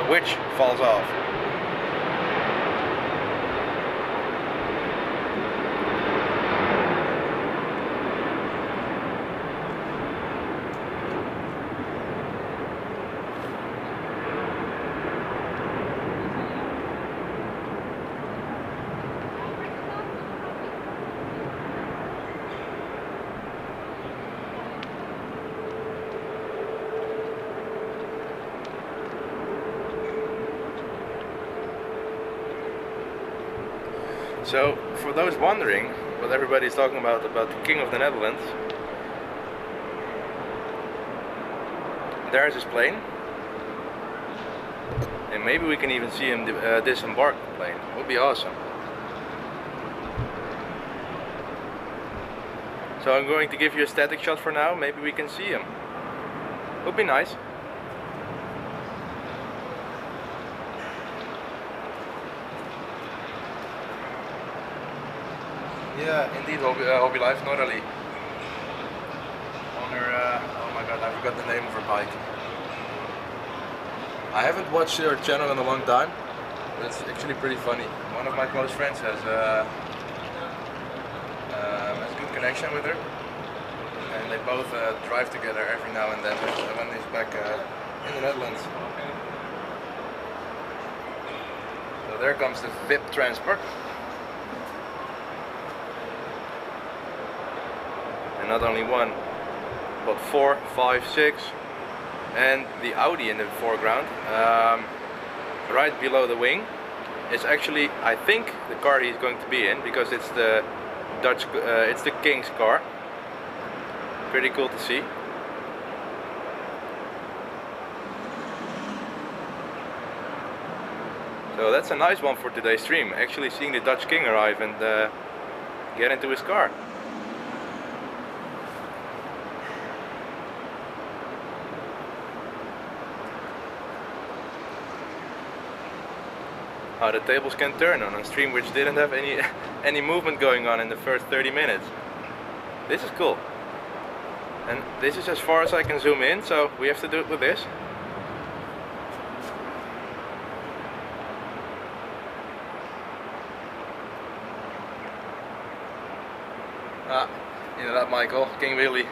Which falls off. So, for those wondering what everybody's talking about the King of the Netherlands, there's his plane, and maybe we can even see him disembark the plane. It would be awesome. So I'm going to give you a static shot for now. Maybe we can see him. Would be nice. Yeah, indeed, Hobby Life, Norderly. On her, oh my god, I forgot the name of her bike. I haven't watched her channel in a long time, but it's actually pretty funny. One of my close friends has a good connection with her, and they both drive together every now and then when he's back in the Netherlands. So there comes the VIP transport. Not only one, but 4, 5, 6, and the Audi in the foreground, right below the wing, is actually, I think, the car he's going to be in, because it's the Dutch, it's the King's car. Pretty cool to see. So that's a nice one for today's stream. Actually seeing the Dutch King arrive and get into his car. How the tables can turn on a stream which didn't have any movement going on in the first 30 minutes. This is cool. And this is as far as I can zoom in, so we have to do it with this. Ah, inderdaad Michael, King Willy.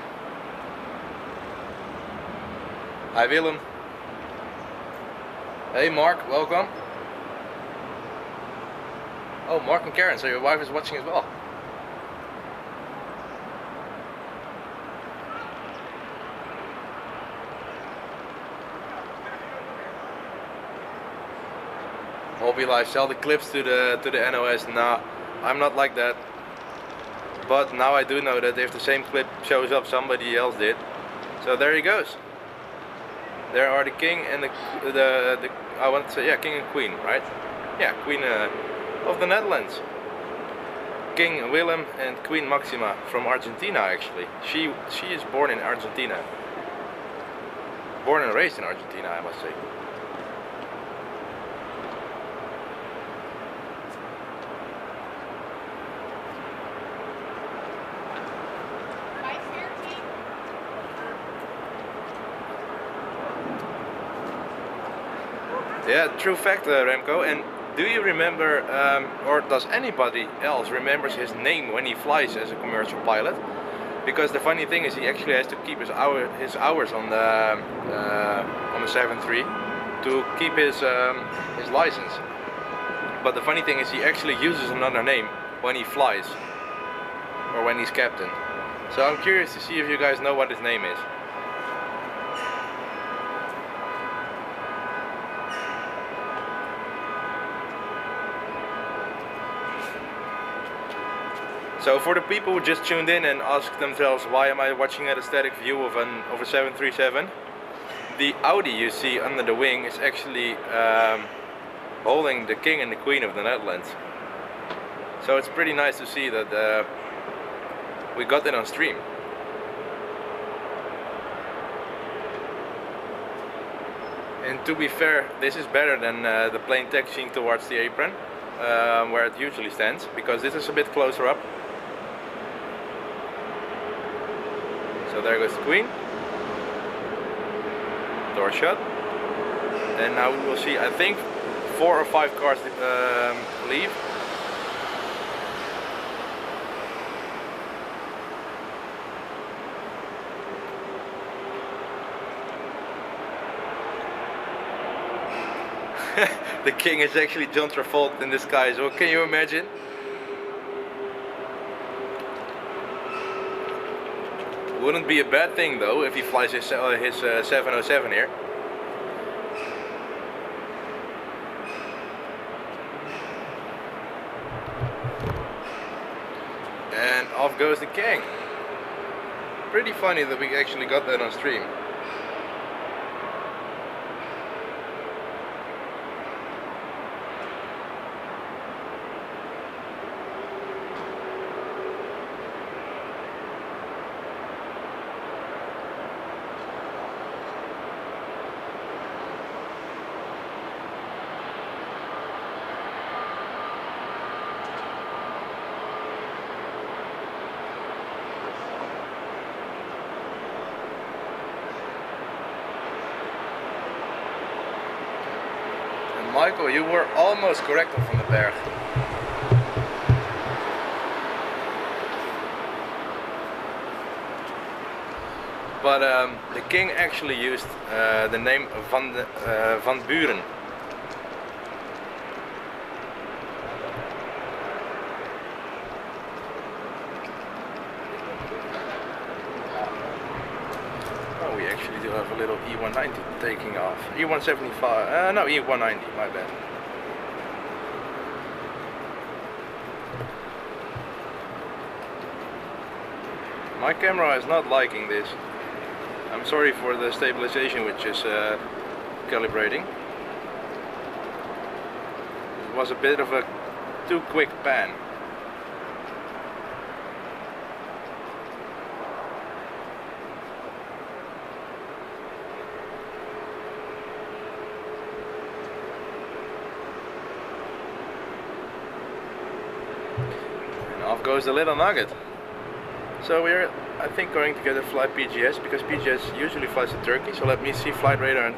Hi Willem. Hey Mark, welcome. Oh, Mark and Karen, so your wife is watching as well. Hobby Life, sell the clips to the NOS. Nah, I'm not like that. But now I do know that if the same clip shows up, somebody else did. So there he goes. There are the King and the I want to say, yeah, King and Queen, right? Yeah, Queen of the Netherlands. King Willem and Queen Maxima from Argentina, actually. She is born in Argentina. Born and raised in Argentina, I must say. Yeah, true fact, Remco. And do you remember, or does anybody else remembers his name when he flies as a commercial pilot? Because the funny thing is, he actually has to keep his hours on the 7.3 to keep his license. But the funny thing is, he actually uses another name when he flies or when he's captain. So I'm curious to see if you guys know what his name is. So for the people who just tuned in and asked themselves, why am I watching at a static view of a 737? The Audi you see under the wing is actually holding the King and the Queen of the Netherlands. So it's pretty nice to see that we got it on stream. And to be fair, this is better than the plane taxiing towards the apron, where it usually stands, because this is a bit closer up. So there goes the Queen. Door shut. And now we will see, I think, 4 or 5 cars leave. The king is actually John Travolta in disguise. Well, can you imagine? Wouldn't be a bad thing though if he flies his 707 here. And off goes the king. Pretty funny that we actually got that on stream. Michael, you were almost correct on Van den Berg. But the king actually used the name Van Buren. Oh, we actually do have a little E190 taking off. E175, no, E190, my bad. My camera is not liking this. I'm sorry for the stabilization which is calibrating. It was a bit of a too quick pan. And off goes the little nugget. So we're, I think, going to get a flight PGS, because PGS usually flies to Turkey. So let me see flight radar and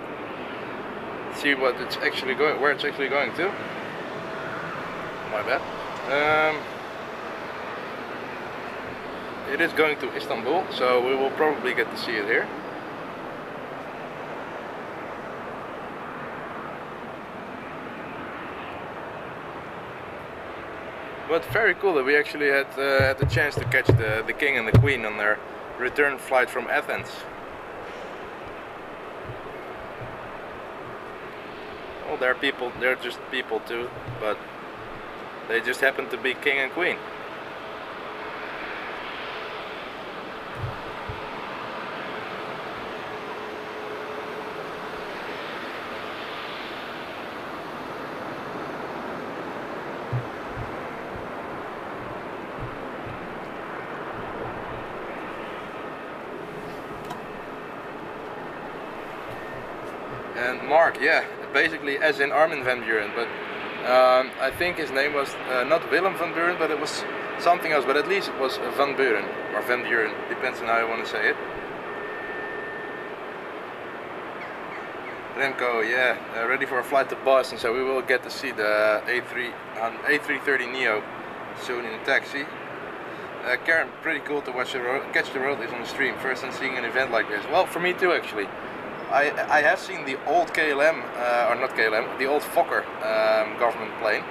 see what it's actually going, where it's actually going to. My bad. It is going to Istanbul, so we will probably get to see it here. But very cool that we actually had the chance to catch the king and the queen on their return flight from Athens. Well, they're just people too, but they just happen to be king and queen. And Mark, yeah, basically as in Armin van Buuren, but I think his name was not Willem van Buuren, but it was something else, but at least it was Van Buuren, or Van Buuren, depends on how you want to say it. Remco, yeah, ready for a flight to Boston, so we will get to see the A330 Neo soon in a taxi. Karen, pretty cool to watch catch the road on the stream, first time seeing an event like this. Well, for me too actually. I have seen the old KLM, or not KLM, the old Fokker government plane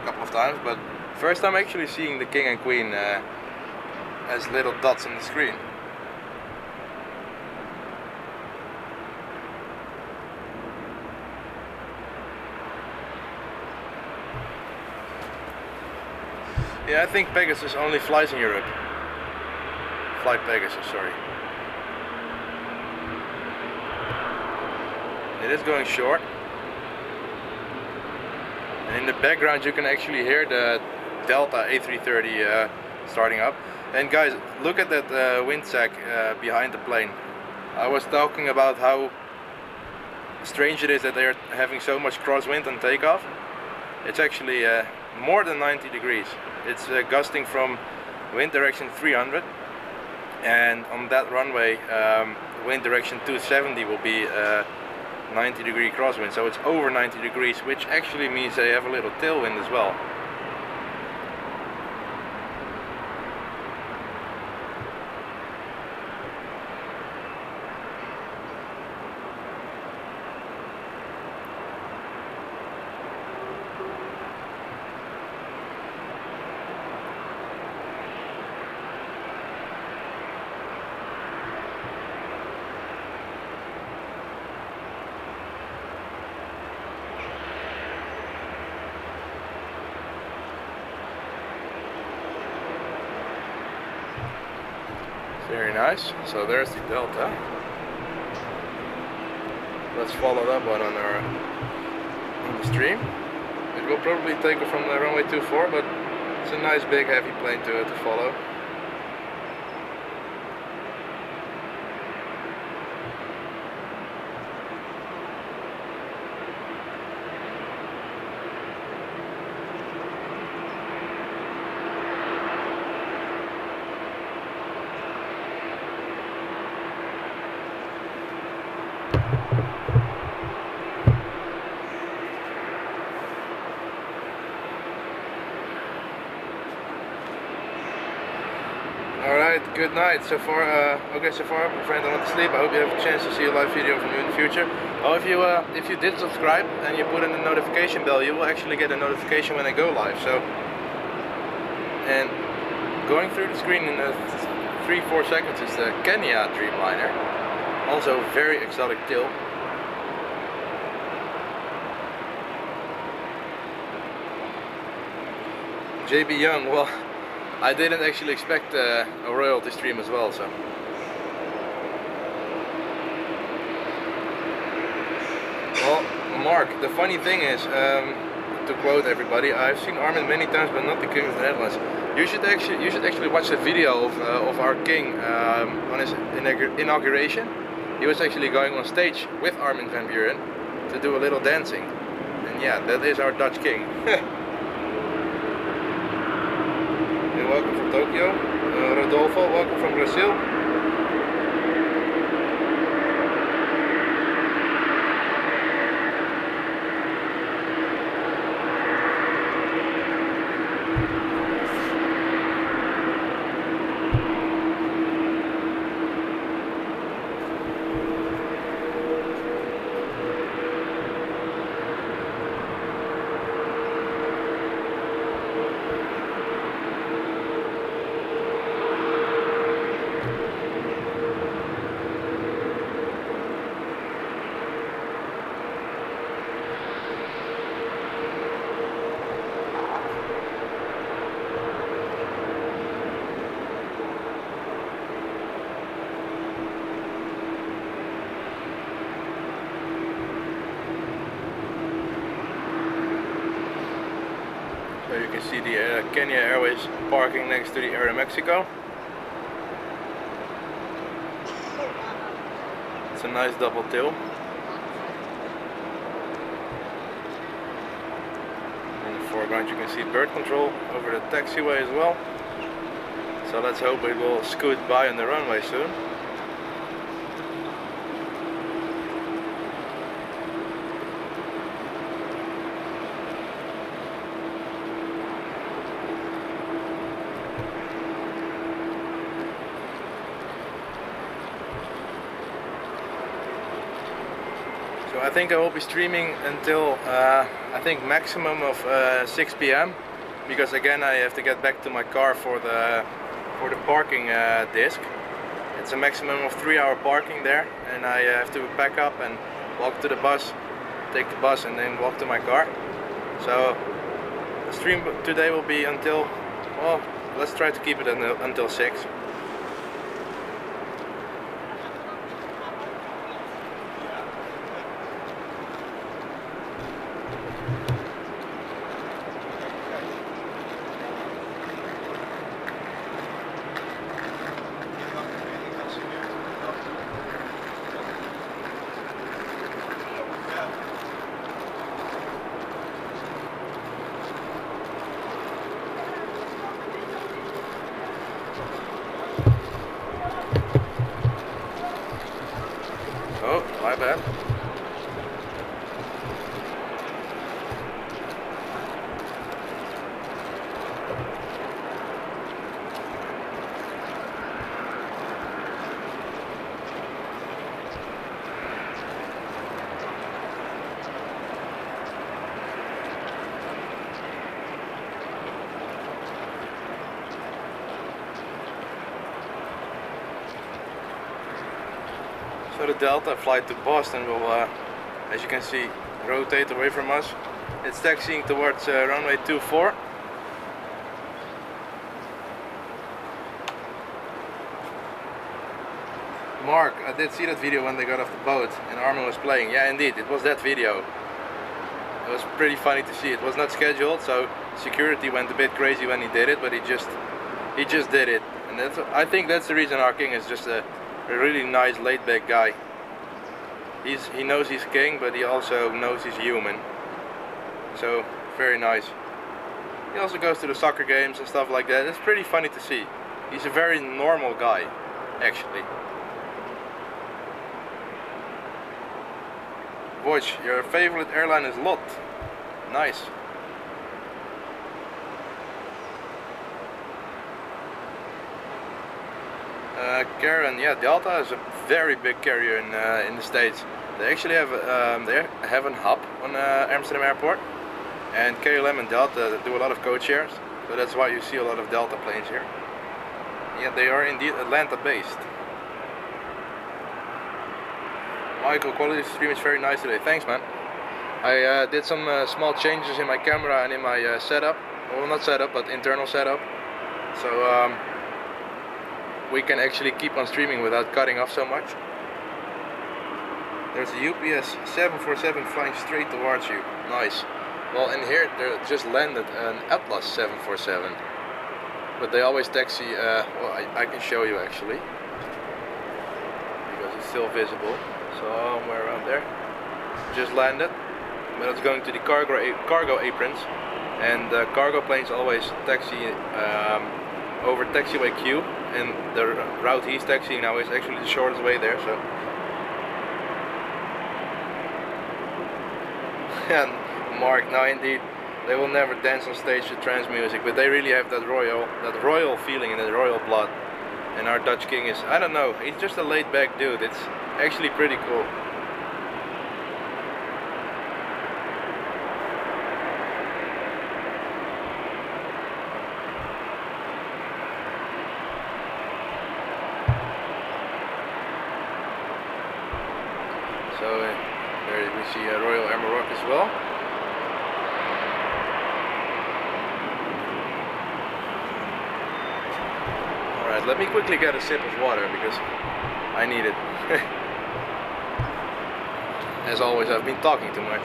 a couple of times, but first time actually seeing the king and queen as little dots on the screen. Yeah, I think Pegasus only flies in Europe. Flight Pegasus, sorry. It is going short. And in the background you can actually hear the Delta A330 starting up. And guys, look at that wind sack behind the plane. I was talking about how strange it is that they're having so much crosswind on takeoff. It's actually more than 90 degrees. It's gusting from wind direction 300, and on that runway wind direction 270 will be 90-degree crosswind, so it's over 90 degrees, which actually means they have a little tailwind as well. Very nice. So there's the Delta. Let's follow that one on the stream. It will probably take off from the runway 24, but it's a nice big heavy plane to follow. Alright, good night. So far, okay, so far, my friend, I want to sleep. I hope you have a chance to see a live video from you in the future. Oh, if you did subscribe and you put in the notification bell, you will actually get a notification when I go live. So, and going through the screen in 3-4 seconds is the Kenya Dreamliner. Also very exotic tail. JB Young, well, I didn't actually expect a royalty stream as well, so. Well, Mark, the funny thing is, to quote everybody, I've seen Armin many times, but not the King of the Netherlands. You should actually watch the video of our king on his inauguration. He was actually going on stage with Armin van Buuren to do a little dancing, and yeah, that is our Dutch king. Welcome from Tokyo. Rodolfo, welcome from Brazil. So you can see the Kenya Airways parking next to the Air Mexico. It's a nice double tail. In the foreground you can see bird control over the taxiway as well. So let's hope it will scoot by on the runway soon. So I think I will be streaming until I think maximum of 6 p.m. because again I have to get back to my car for the parking disc. It's a maximum of 3-hour parking there, and I have to pack up and walk to the bus, take the bus, and then walk to my car. So the stream today will be until, well, let's try to keep it until 6. Delta flight to Boston will, as you can see, rotate away from us. It's taxiing towards runway 24. Mark, I did see that video when they got off the boat and Armin was playing. Yeah, indeed, it was that video. It was pretty funny to see. It was not scheduled, so security went a bit crazy when he did it, but he just did it. And that's, I think that's the reason our king is just a really nice laid-back guy. He knows he's king, but he also knows he's human. So, very nice. He also goes to the soccer games and stuff like that. It's pretty funny to see. He's a very normal guy, actually. Watch, your favorite airline is LOT. Nice. Karen, yeah, Delta is a very big carrier in the States. They actually have a hub on Amsterdam Airport, and KLM and Delta do a lot of code shares, so that's why you see a lot of Delta planes here. Yeah, they are indeed Atlanta based. Michael, quality of the stream is very nice today. Thanks, man. I did some small changes in my camera and in my setup. Well, not setup, but internal setup. So we can actually keep on streaming without cutting off so much. There's a UPS 747 flying straight towards you. Nice. Well, in here there just landed an Atlas 747. But they always taxi, well, I can show you actually. Because it's still visible. Somewhere around there. Just landed. But it's going to the cargo aprons. And cargo planes always taxi over taxiway Q. And the route he's taxiing now is actually the shortest way there. So. And Mark, no indeed, they will never dance on stage to trance music, but they really have that royal feeling and that royal blood. And our Dutch king is, I don't know, he's just a laid back dude. It's actually pretty cool. So there we see a Royal Amarok as well. Alright, let me quickly get a sip of water because I need it. As always, I've been talking too much.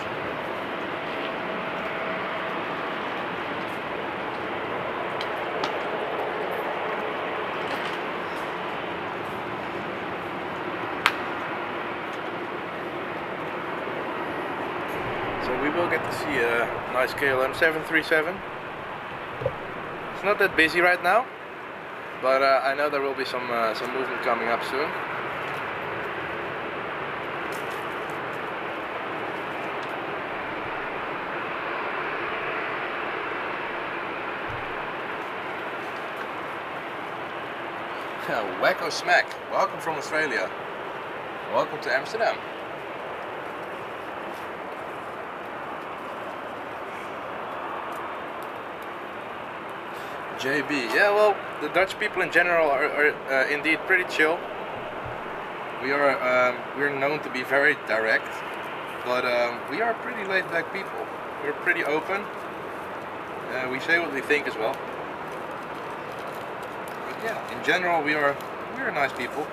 We will get to see a nice KLM 737. It's not that busy right now, but I know there will be some movement coming up soon. Wacko Smack, welcome from Australia. Welcome to Amsterdam. JB, yeah, well, the Dutch people in general are indeed pretty chill. We're known to be very direct, but we are pretty laid-back people. We're pretty open. We say what we think as well. But yeah, in general, we're nice people.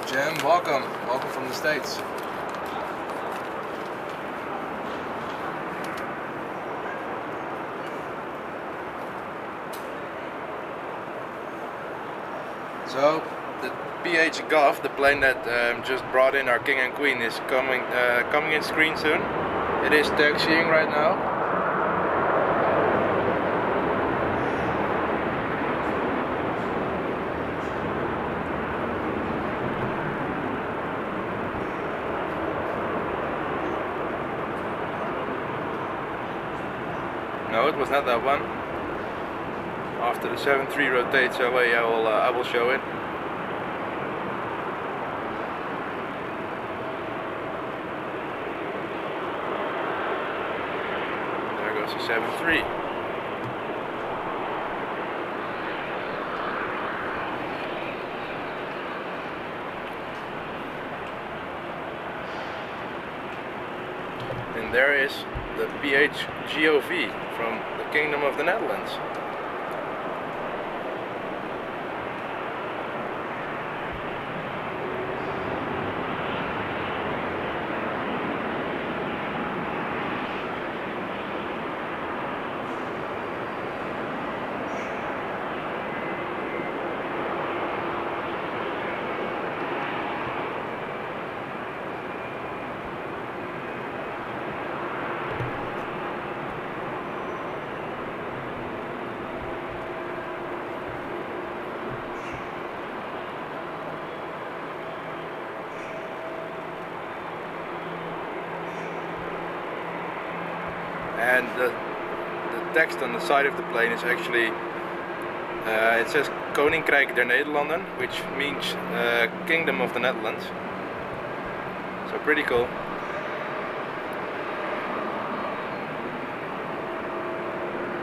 Jim, welcome from the States. So the PH Gov, the plane that just brought in our King and Queen, is coming in screen soon. It is taxiing right now. No, it was not that one. After the 7.3 rotates away, I will show it. Airbus A330. And there is the PHGOV from the Kingdom of the Netherlands. And the text on the side of the plane is actually, it says Koninkrijk der Nederlanden, which means Kingdom of the Netherlands. So pretty cool.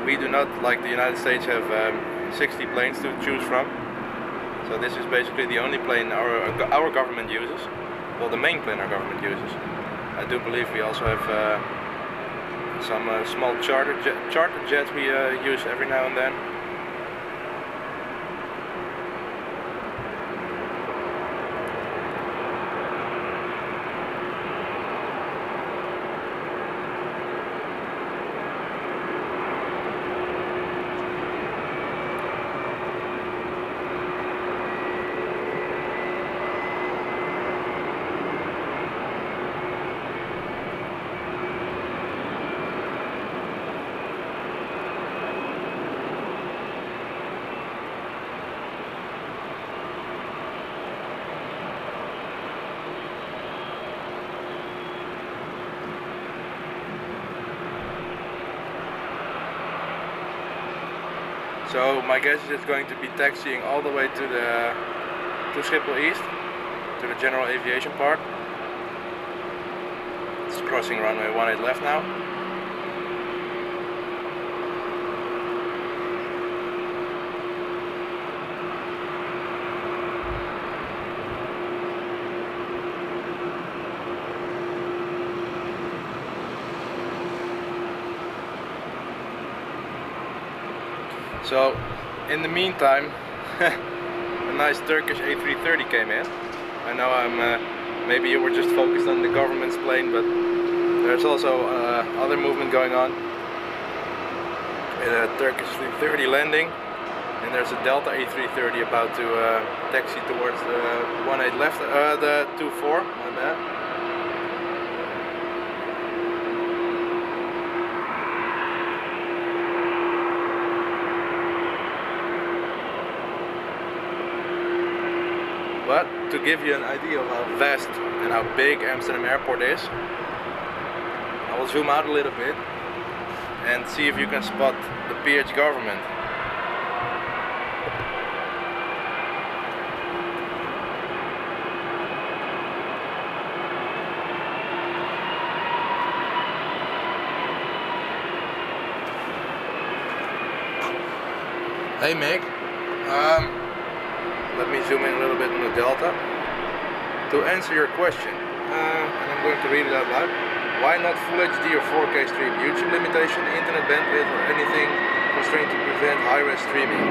We do not, like the United States, have 60 planes to choose from. So this is basically the only plane our government uses. Well, the main plane our government uses. I do believe we also have some small charter jets we use every now and then. So my guess is it's going to be taxiing all the way to Schiphol East, to the general aviation part. It's crossing runway 18 left now. So, in the meantime, a nice Turkish A330 came in. I know maybe you were just focused on the government's plane, but there's also other movement going on. A Turkish A330 landing, and there's a Delta A330 about to taxi towards the 18 left, the 24, my bad. But to give you an idea of how vast and how big Amsterdam Airport is, I will zoom out a little bit and see if you can spot the PH government. Hey Mick, let me zoom in a little bit on the Delta. To answer your question, and I'm going to read it out loud. Why not Full HD or 4K stream? YouTube limitation, internet bandwidth, or anything constrained to prevent high-res streaming?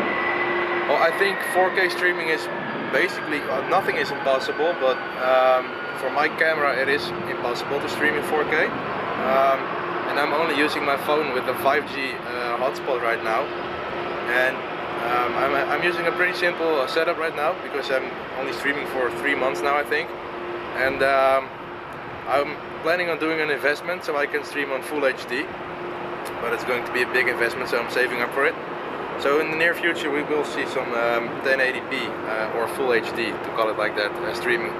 Well, I think 4K streaming is basically, nothing is impossible, but for my camera it is impossible to stream in 4K. And I'm only using my phone with a 5G hotspot right now. And I'm using a pretty simple setup right now because I'm only streaming for 3 months now, I think. And I'm planning on doing an investment so I can stream on Full HD. But it's going to be a big investment, so I'm saving up for it. So in the near future we will see some 1080p or Full HD, to call it like that, streaming.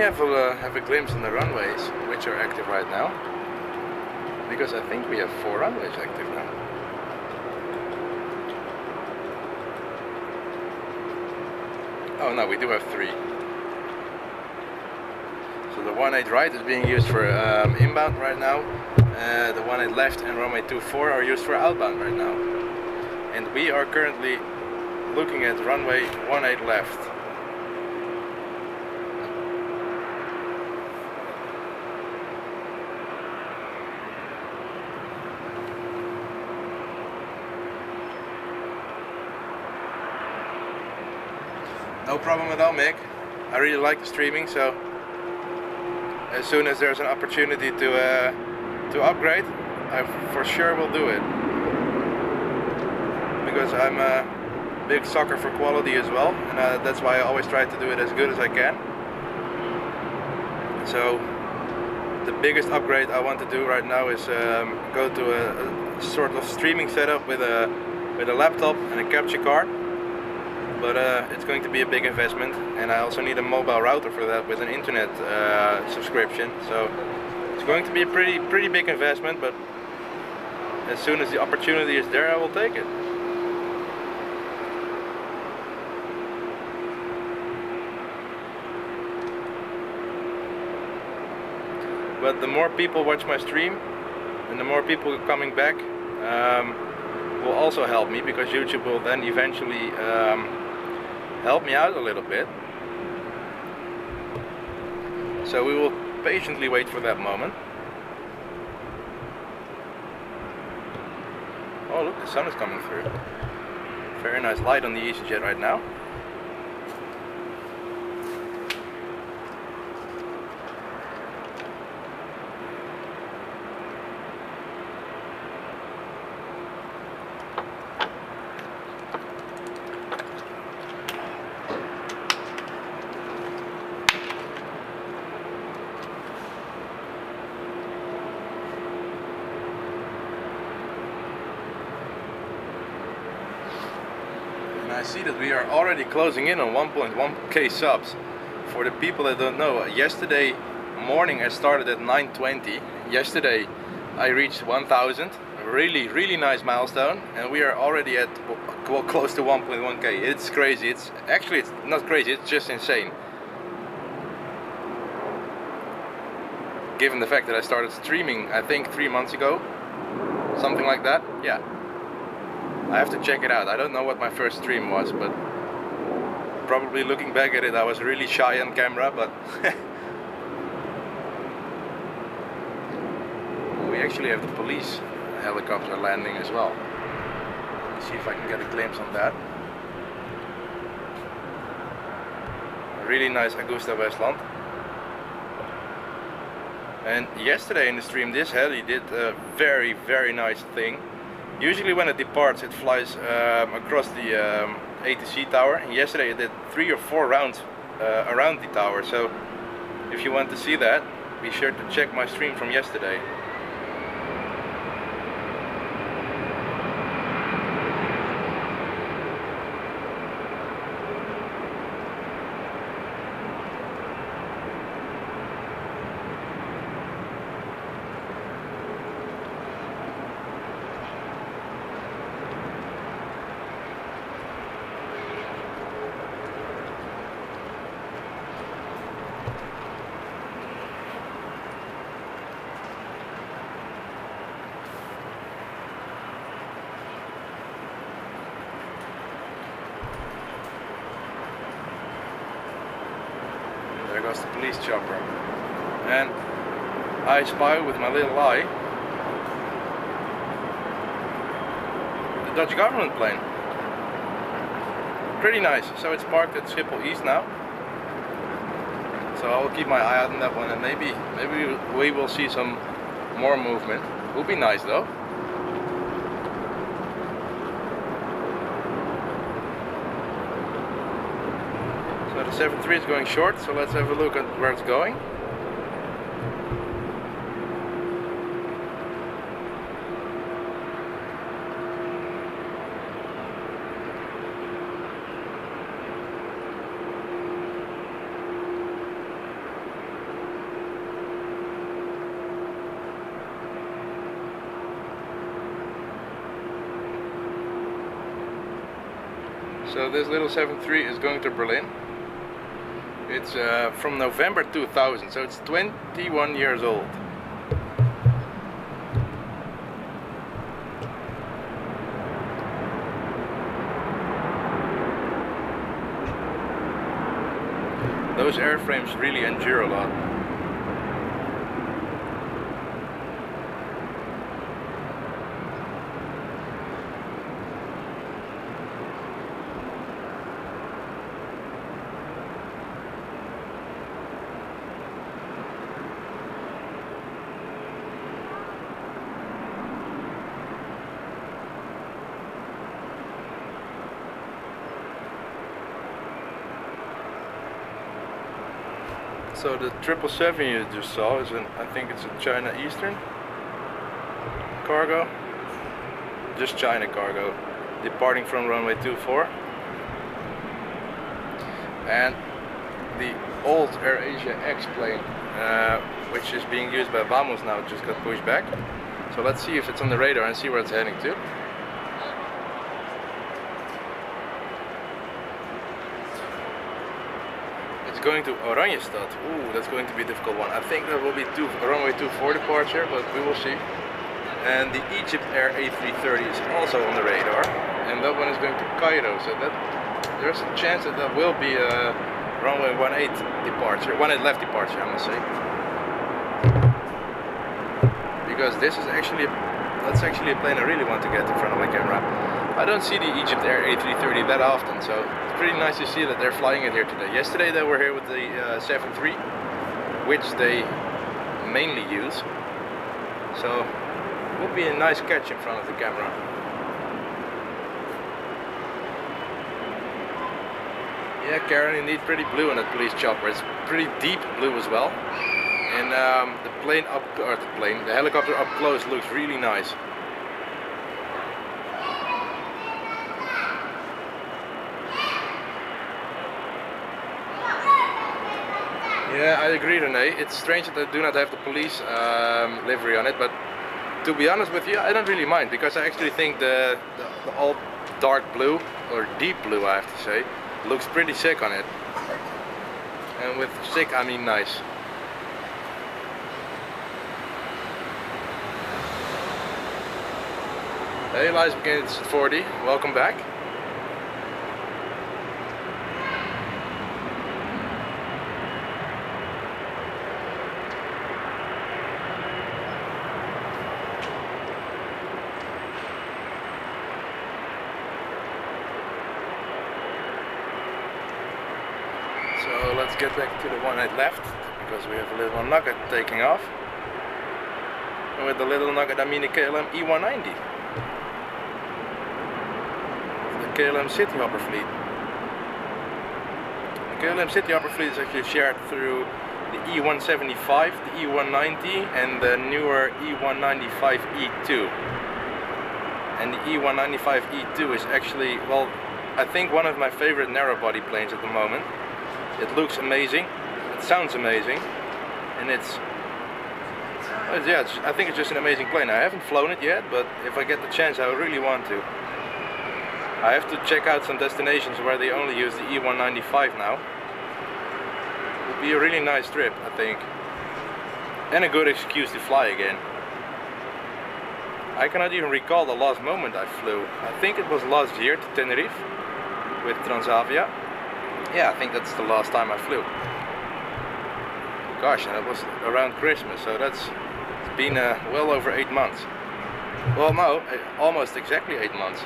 have a glimpse on the runways, which are active right now. Because I think we have 4 runways active now. Oh no, we do have 3. So the 18 right is being used for inbound right now. The 18 left and runway 24 are used for outbound right now. And we are currently looking at runway 18 left. No problem at all, Mick. I really like the streaming, so as soon as there's an opportunity to upgrade, I for sure will do it. Because I'm a big sucker for quality as well, and that's why I always try to do it as good as I can. So the biggest upgrade I want to do right now is go to a sort of streaming setup with a laptop and a capture card. But it's going to be a big investment, and I also need a mobile router for that with an internet subscription. So it's going to be a pretty big investment, but as soon as the opportunity is there, I will take it. But the more people watch my stream, and the more people coming back, will also help me, because YouTube will then eventually help me out a little bit. So we will patiently wait for that moment. Oh look, the sun is coming through. Very nice light on the EasyJet right now. I see that we are already closing in on 1.1k subs. For the people that don't know, yesterday morning I started at 9:20. Yesterday I reached 1000, a really nice milestone, and we are already at close to 1.1k. It's crazy. It's not crazy, it's just insane. Given the fact that I started streaming, I think 3 months ago, something like that. Yeah. I have to check it out. I don't know what my first stream was, but probably looking back at it, I was really shy on camera, but we actually have the police helicopter landing as well. Let's see if I can get a glimpse on that. A really nice Augusta Westland. And yesterday in the stream, this heli did a very nice thing. Usually when it departs, it flies across the ATC tower, and yesterday it did 3 or 4 rounds around the tower. So if you want to see that, be sure to check my stream from yesterday. There goes the police chopper, and I spy with my little eye the Dutch government plane. Pretty nice. So it's parked at Schiphol East now, so I will keep my eye out on that one, and maybe we will see some more movement. Would be nice though. So the 73 is going short, so let's have a look at where it's going. So this little 73 is going to Berlin. It's from November 2000, so it's 21 years old. Those airframes really endure a lot. So the 777 you just saw is I think it's a China Eastern cargo, just China cargo, departing from runway 24. And the old AirAsia X plane, which is being used by Vamos now, just got pushed back. So let's see if it's on the radar and see where it's heading to. Going to Oranjestad. Ooh, that's going to be a difficult one. I think that will be runway 24 departure, but we will see. And the Egypt Air A330 is also on the radar, and that one is going to Cairo. So that there's a chance that that will be a runway 18 departure, 18 left departure, I must say. Because this is that's actually a plane I really want to get in front of my camera. I don't see the Egypt Air A330 that often, so it's pretty nice to see that they're flying it here today. Yesterday they were here with the 73, which they mainly use. So it would be a nice catch in front of the camera. Yeah, Karen, indeed pretty blue on that police chopper. It's pretty deep blue as well. And the helicopter up close looks really nice. Yeah, I agree, Renee. It's strange that they do not have the police livery on it, but to be honest with you, I don't really mind, because I actually think the all dark blue, or deep blue I have to say, looks pretty sick on it. And with sick I mean nice. Hey Liza McKinney, it's 40, welcome back. So let's get back to the one I left, because we have a little nugget taking off. And with the little nugget I mean the KLM E190. The KLM City Hopper fleet. The KLM City Hopper fleet is actually shared through the E175, the E190 and the newer E195 E2. And the E195 E2 is actually, well, I think one of my favorite narrow body planes at the moment. It looks amazing, it sounds amazing, and I think it's just an amazing plane. I haven't flown it yet, but if I get the chance I really want to. I have to check out some destinations where they only use the E195 now. It would be a really nice trip, I think, and a good excuse to fly again. I cannot even recall the last moment I flew. I think it was last year to Tenerife with Transavia. Yeah, I think that's the last time I flew. Gosh, and it was around Christmas, so it's been well over 8 months. Well, no, almost exactly 8 months.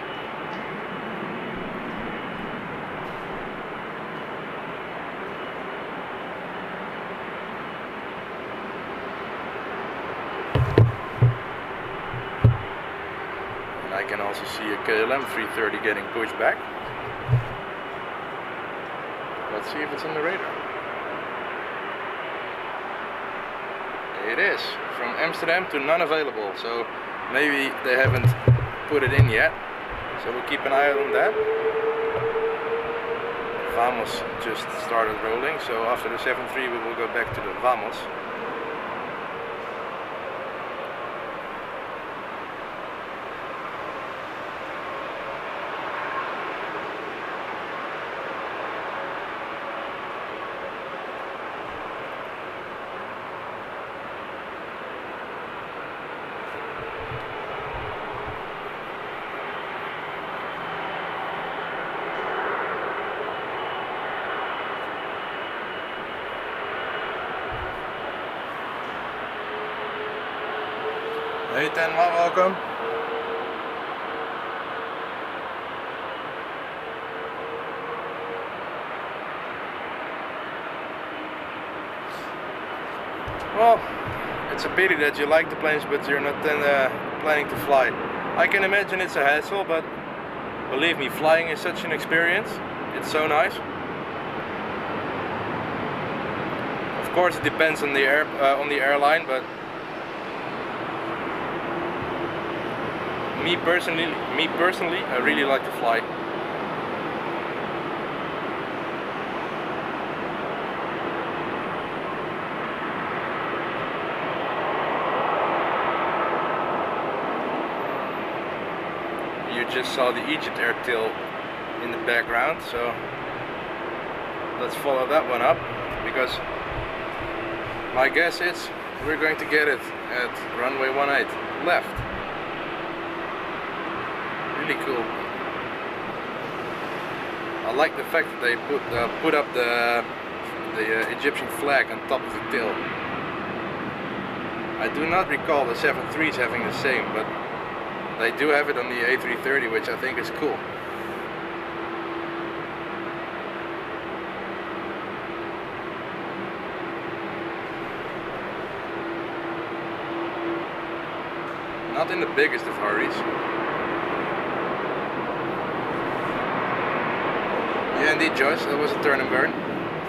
And I can also see a KLM 330 getting pushed back. Let's see if it's on the radar. It is. From Amsterdam to none available. So maybe they haven't put it in yet. So we'll keep an eye on that. Vamos just started rolling. So after the 7.3 we will go back to the Vamos. A10, welcome. Well, it's a pity that you like the planes but you're not then planning to fly. I can imagine it's a hassle, but believe me, flying is such an experience. It's so nice. Of course, it depends on the airline, but me personally, I really like to fly. You just saw the Egypt airtail in the background, so let's follow that one up, because my guess is we're going to get it at runway 18 left. Really cool. I like the fact that they put up the Egyptian flag on top of the tail. I do not recall the 73s having the same, but they do have it on the A330, which I think is cool. Not in the biggest of hurries. Yeah, indeed, Joyce, that was a turn and burn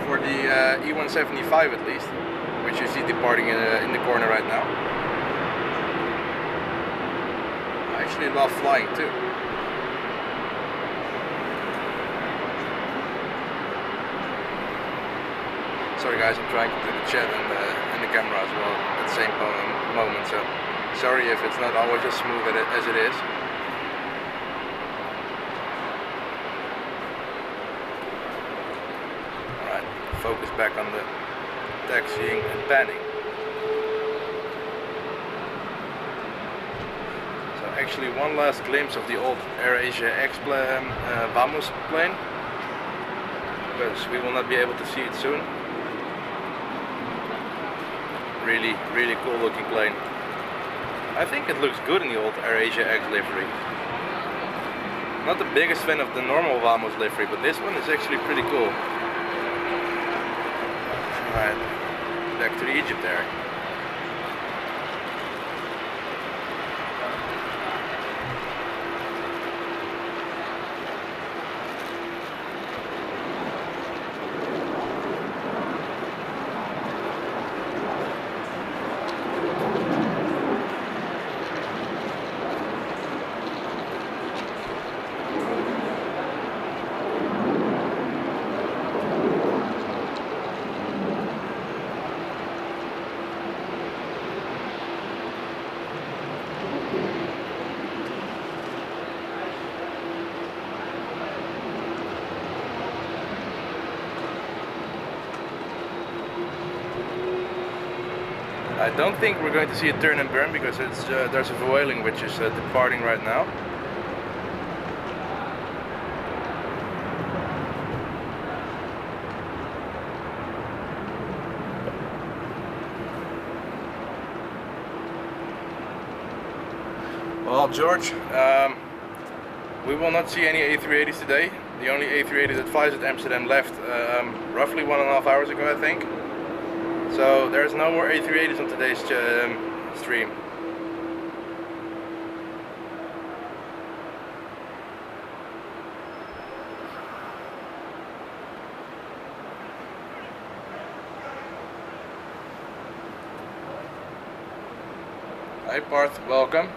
for the E175 at least, which you see departing in the corner right now. I actually love flying too. Sorry guys, I'm trying to do the chat and the camera as well at the same moment, so sorry if it's not always as smooth as it is. Alright, focus back on the taxiing and panning. So actually one last glimpse of the old AirAsia X Vamos plane, because we will not be able to see it soon. Really cool looking plane. I think it looks good in the old AirAsia X livery. Not the biggest fan of the normal Vamos livery, but this one is actually pretty cool. Alright, back to the Egypt area. I don't think we're going to see a turn and burn because there's a Vueling which is departing right now. Well, George, we will not see any A380s today. The only A380 that flies at Amsterdam left roughly 1.5 hours ago, I think. So there's no more A380s on today's stream. Hi Parth, welcome.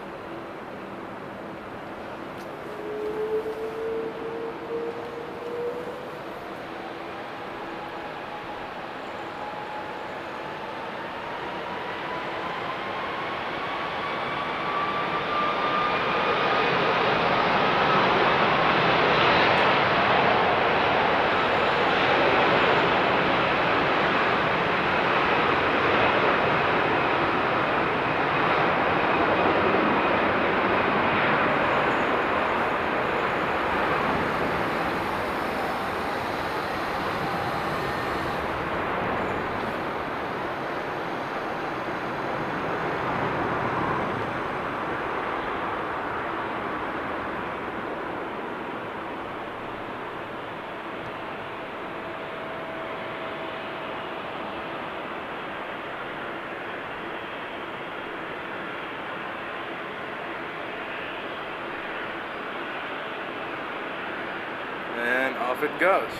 and off it goes.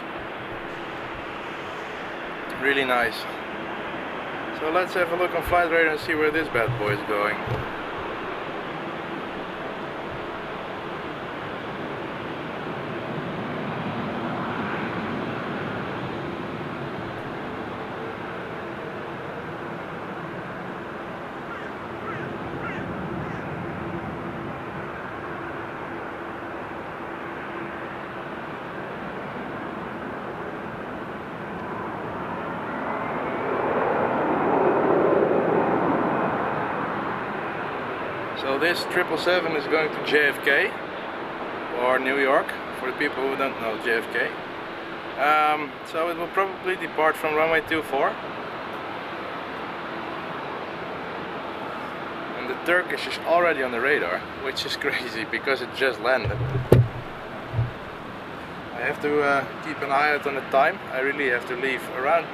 Really nice. So let's have a look on flight radar and see where this bad boy is going. So this 777 is going to JFK or New York, for the people who don't know JFK. So it will probably depart from runway 24. And the Turkish is already on the radar, which is crazy because it just landed. I have to keep an eye out on the time. I really have to leave around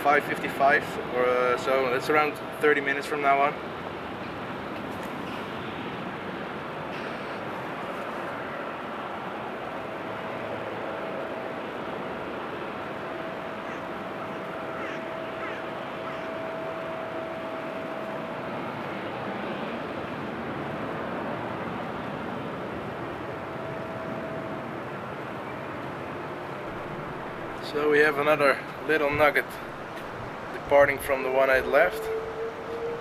5:55 or so. That's around 30 minutes from now on. So we have another little nugget departing from the 18 left.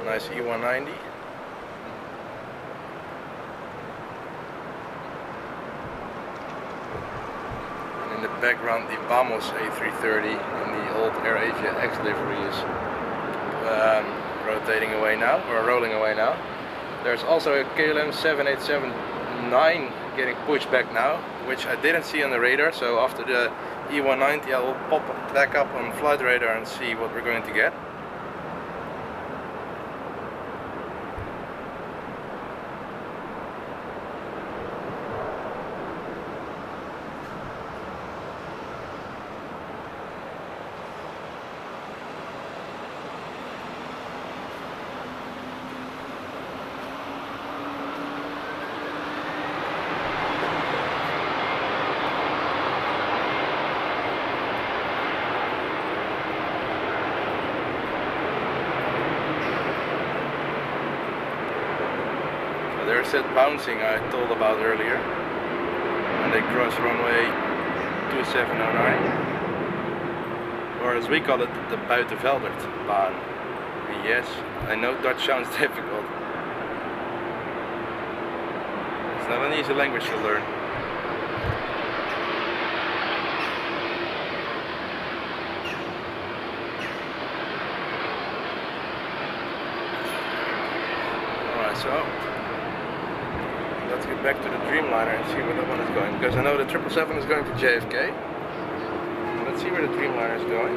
Nice E190. And in the background the Vamos A330 in the old AirAsia X livery is rotating away now, or rolling away now. There's also a KLM 787-9 getting pushed back now, which I didn't see on the radar, so after the E190 I will pop back up on flight radar and see what we're going to get. There's that bouncing I told about earlier, and they cross runway 2709, or as we call it, the Buitenveldertbaan. Yes, I know Dutch sounds difficult. It's not an easy language to learn. Alright, so let's get back to the Dreamliner and see where that one is going, because I know the 777 is going to JFK. Let's see where the Dreamliner is going.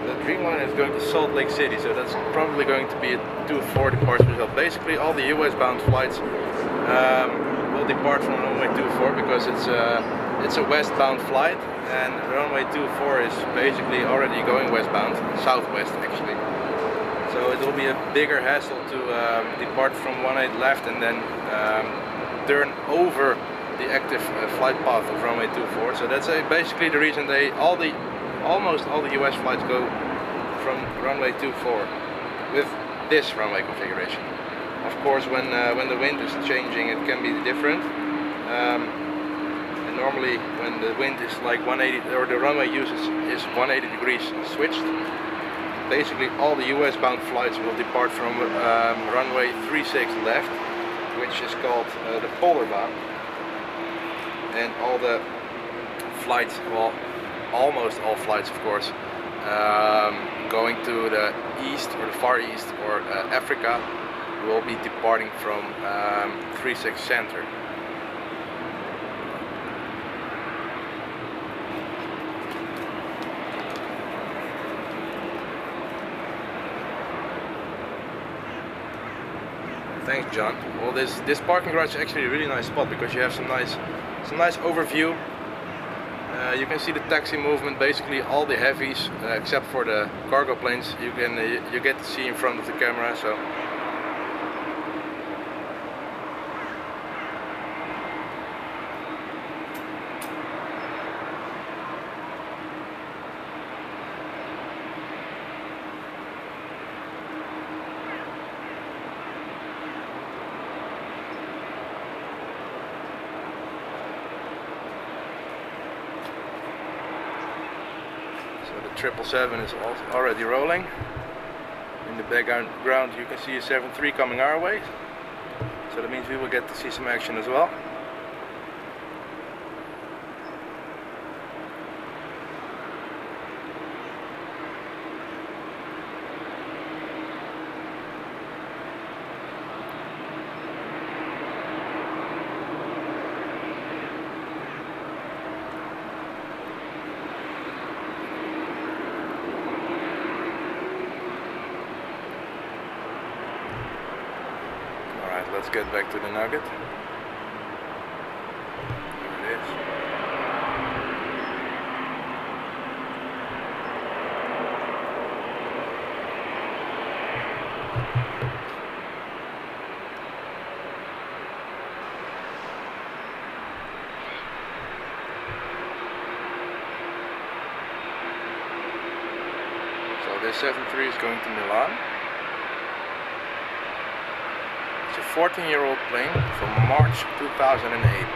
The Dreamliner is going to Salt Lake City, so that's probably going to be a 2-4 departure result. Basically all the US bound flights will depart from runway 24 because it's a westbound flight, and runway 24 is basically already going westbound, southwest actually. So it will be a bigger hassle to depart from 18 left and then turn over the active flight path of runway 24. So that's basically the reason almost all the US flights go from runway 24 with this runway configuration. Of course, when the wind is changing, it can be different. And normally, when the wind is like 180, or the runway is 180 degrees switched, basically all the US bound flights will depart from runway 36 left, which is called the polar baan, and all the flights, well, almost all flights of course, going to the east or the far east or Africa will be departing from 36 center. Thanks, John. Well, this parking garage is actually a really nice spot because you have some nice overview. You can see the taxi movement, basically all the heavies except for the cargo planes. You get to see in front of the camera. So A777 is already rolling. In the background you can see a 73 coming our way, so that means we will get to see some action as well. Let's get back to the nugget. There it is. So this 73 is going to Milan. It's a 14-year-old plane from March 2008.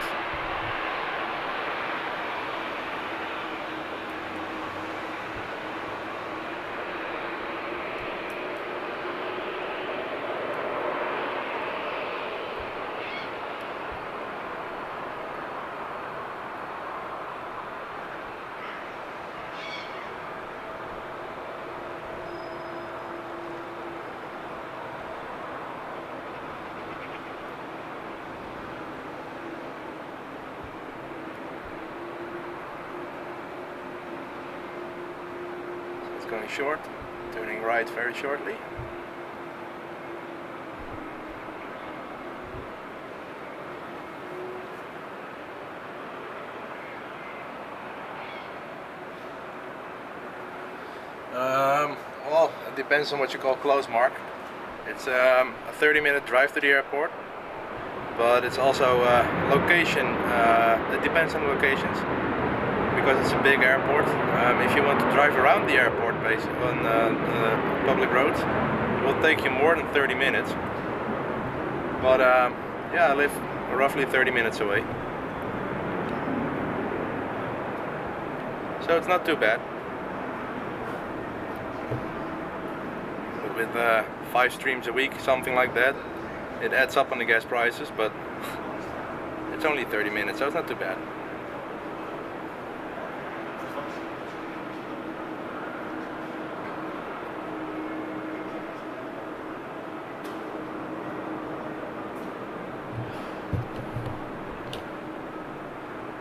Going short, turning right very shortly. Well, it depends on what you call close mark. It's a 30-minute drive to the airport, but it's also location. It depends on the locations. Because it's a big airport. If you want to drive around the airport based on public roads, it will take you more than 30 minutes. But yeah, I live roughly 30 minutes away. So it's not too bad. But with 5 streams a week, something like that, it adds up on the gas prices, but it's only 30 minutes, so it's not too bad.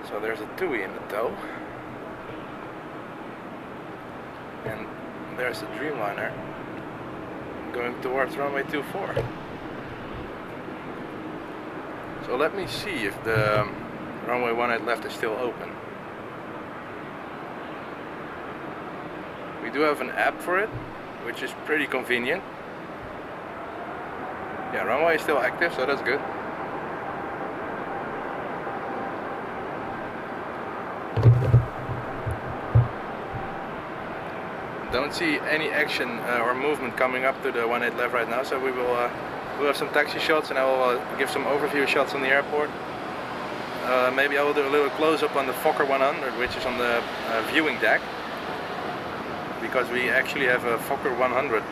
So there's a TUI in the tow, and there's the Dreamliner going towards runway 24. So let me see if the runway 18 left is still open. We do have an app for it, which is pretty convenient. Yeah, runway is still active, so that's good. Don't see any action or movement coming up to the 18 left right now, so we will we'll have some taxi shots, and I will give some overview shots on the airport. Maybe I will do a little close-up on the Fokker 100, which is on the viewing deck, because we actually have a Fokker 100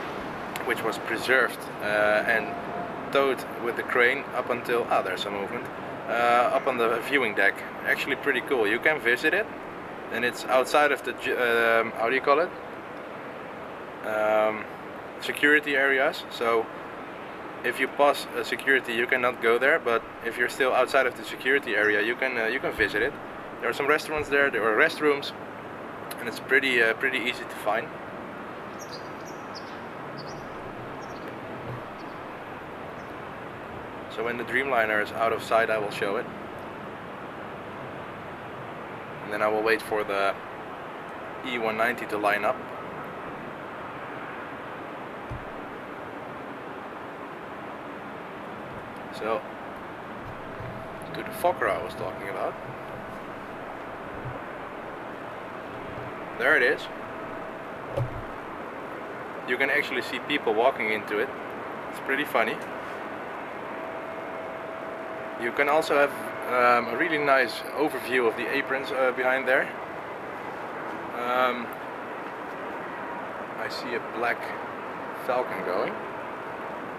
which was preserved and towed with the crane up until, there's some movement, up on the viewing deck. Actually pretty cool. You can visit it, and it's outside of the, how do you call it? Security areas. So if you pass security, you cannot go there, but if you're still outside of the security area, you can visit it. There are some restaurants there, there are restrooms, and it's pretty easy to find. So when the Dreamliner is out of sight, I will show it, and then I will wait for the E190 to line up. So, to the Fokker I was talking about. There it is. You can actually see people walking into it. It's pretty funny. You can also have a really nice overview of the aprons behind there. I see a black Falcon going.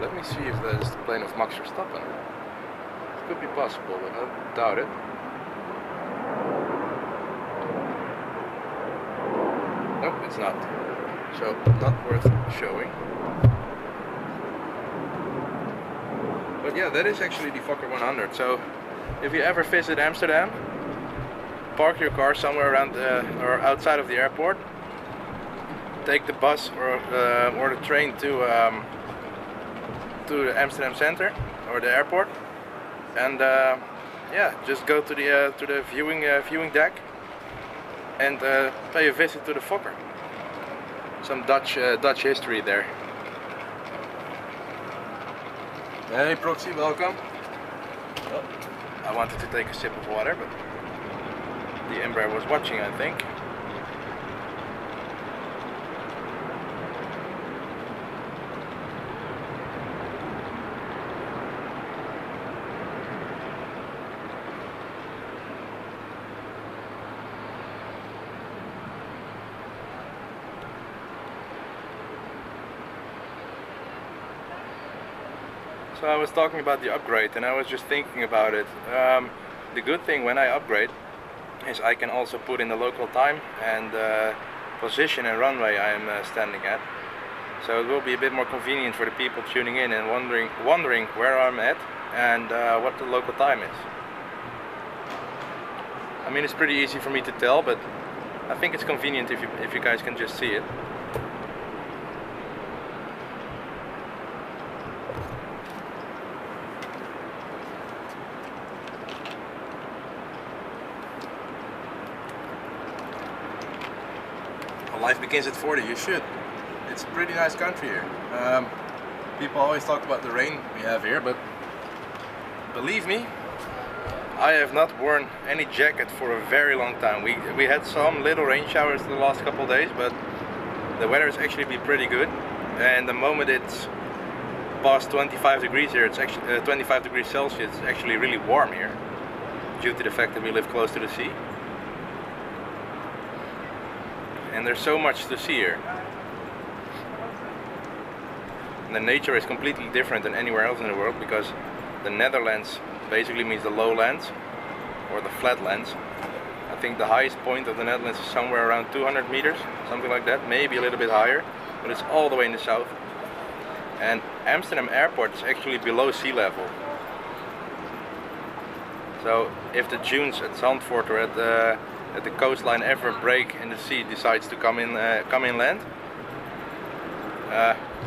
Let me see if that is the plane of Max Verstappen. It could be possible, but I doubt it. Nope, it's not. So, not worth showing. But yeah, that is actually the Fokker 100. So, if you ever visit Amsterdam, park your car somewhere around or outside of the airport. Take the bus or the train to the Amsterdam center or the airport, and yeah, just go to the viewing deck and pay a visit to the Fokker. Some Dutch history there. Hey Proxy, welcome. Oh, I wanted to take a sip of water, but the Embraer was watching, I think. So I was talking about the upgrade, and I was just thinking about it. The good thing when I upgrade is I can also put in the local time and position and runway I am standing at. So it will be a bit more convenient for the people tuning in and wondering where I'm at and what the local time is. I mean, it's pretty easy for me to tell, but I think it's convenient if you guys can just see it. Life begins at 40, you should. It's a pretty nice country here. People always talk about the rain we have here, but believe me, I have not worn any jacket for a very long time. We had some little rain showers the last couple of days, but the weather has actually been pretty good. And the moment it's past 25 degrees here, it's actually 25 degrees Celsius, it's actually really warm here, due to the fact that we live close to the sea. And there's so much to see here. And the nature is completely different than anywhere else in the world, because the Netherlands basically means the lowlands or the flatlands. I think the highest point of the Netherlands is somewhere around 200 meters, something like that, maybe a little bit higher, but it's all the way in the south. And Amsterdam airport is actually below sea level. So if the dunes at Zandvoort or at the coastline ever break and the sea decides to come inland,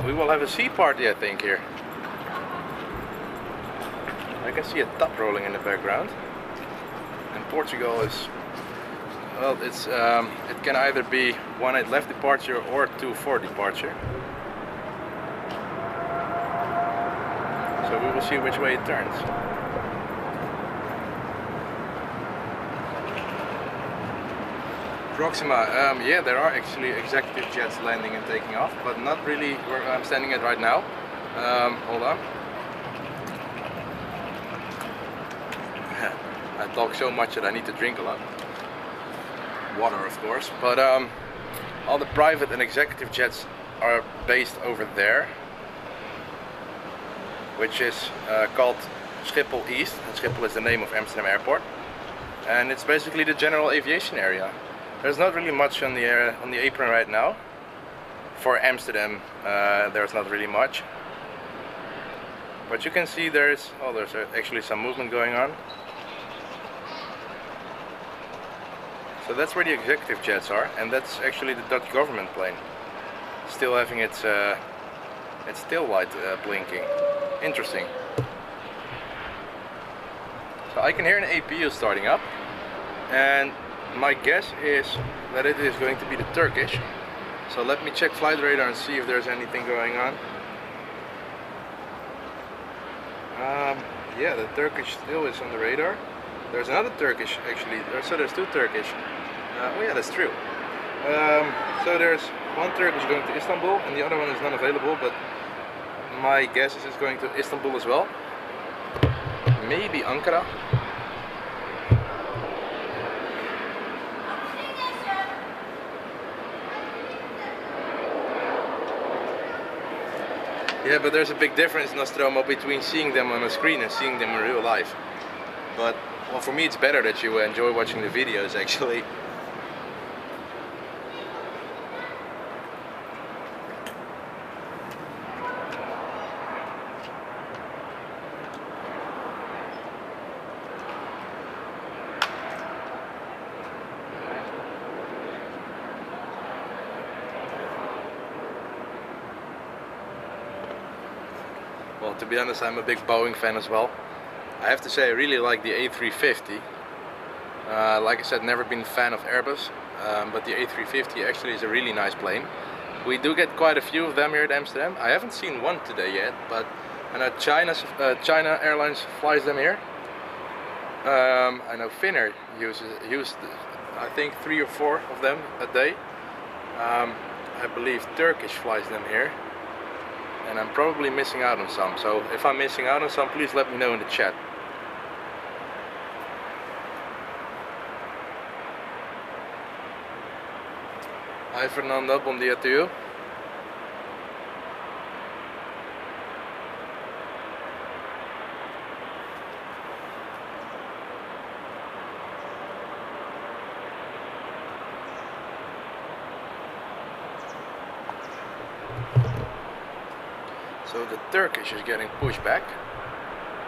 we will have a sea party, I think, here. I can see a tub rolling in the background, and Portugal is, well, it can either be 18 left departure or 24 departure. So we will see which way it turns. Proxima, yeah, there are actually executive jets landing and taking off, but not really where I'm standing at right now. Hold on. I talk so much that I need to drink a lot. Water, of course. But all the private and executive jets are based over there, which is called Schiphol East. And Schiphol is the name of Amsterdam Airport, and it's basically the general aviation area. There's not really much on the apron right now. For Amsterdam, there's not really much. But you can see there's actually some movement going on. So that's where the executive jets are, and that's actually the Dutch government plane, still having its tail light blinking. Interesting. So I can hear an APU starting up, and my guess is that it is going to be the Turkish. So let me check flight radar and see if there's anything going on. Yeah, the Turkish still is on the radar. There's another Turkish actually. So there's two Turkish. Oh yeah, that's true. So there's one Turkish going to Istanbul and the other one is not available, but my guess is it's going to Istanbul as well. Maybe Ankara. Yeah, but there's a big difference, Nostromo, between seeing them on a screen and seeing them in real life. But, well, for me it's better that you enjoy watching the videos, actually. Well, to be honest, I'm a big Boeing fan as well. I have to say I really like the A350. Like I said, never been a fan of Airbus, but the A350 actually is a really nice plane. We do get quite a few of them here at Amsterdam. I haven't seen one today yet, but I know China Airlines flies them here. I know Finnair used I think 3 or 4 of them a day. I believe Turkish flies them here. And I'm probably missing out on some, so if I'm missing out on some, please let me know in the chat. Hi Fernando, bom dia to you. So the Turkish is getting pushed back.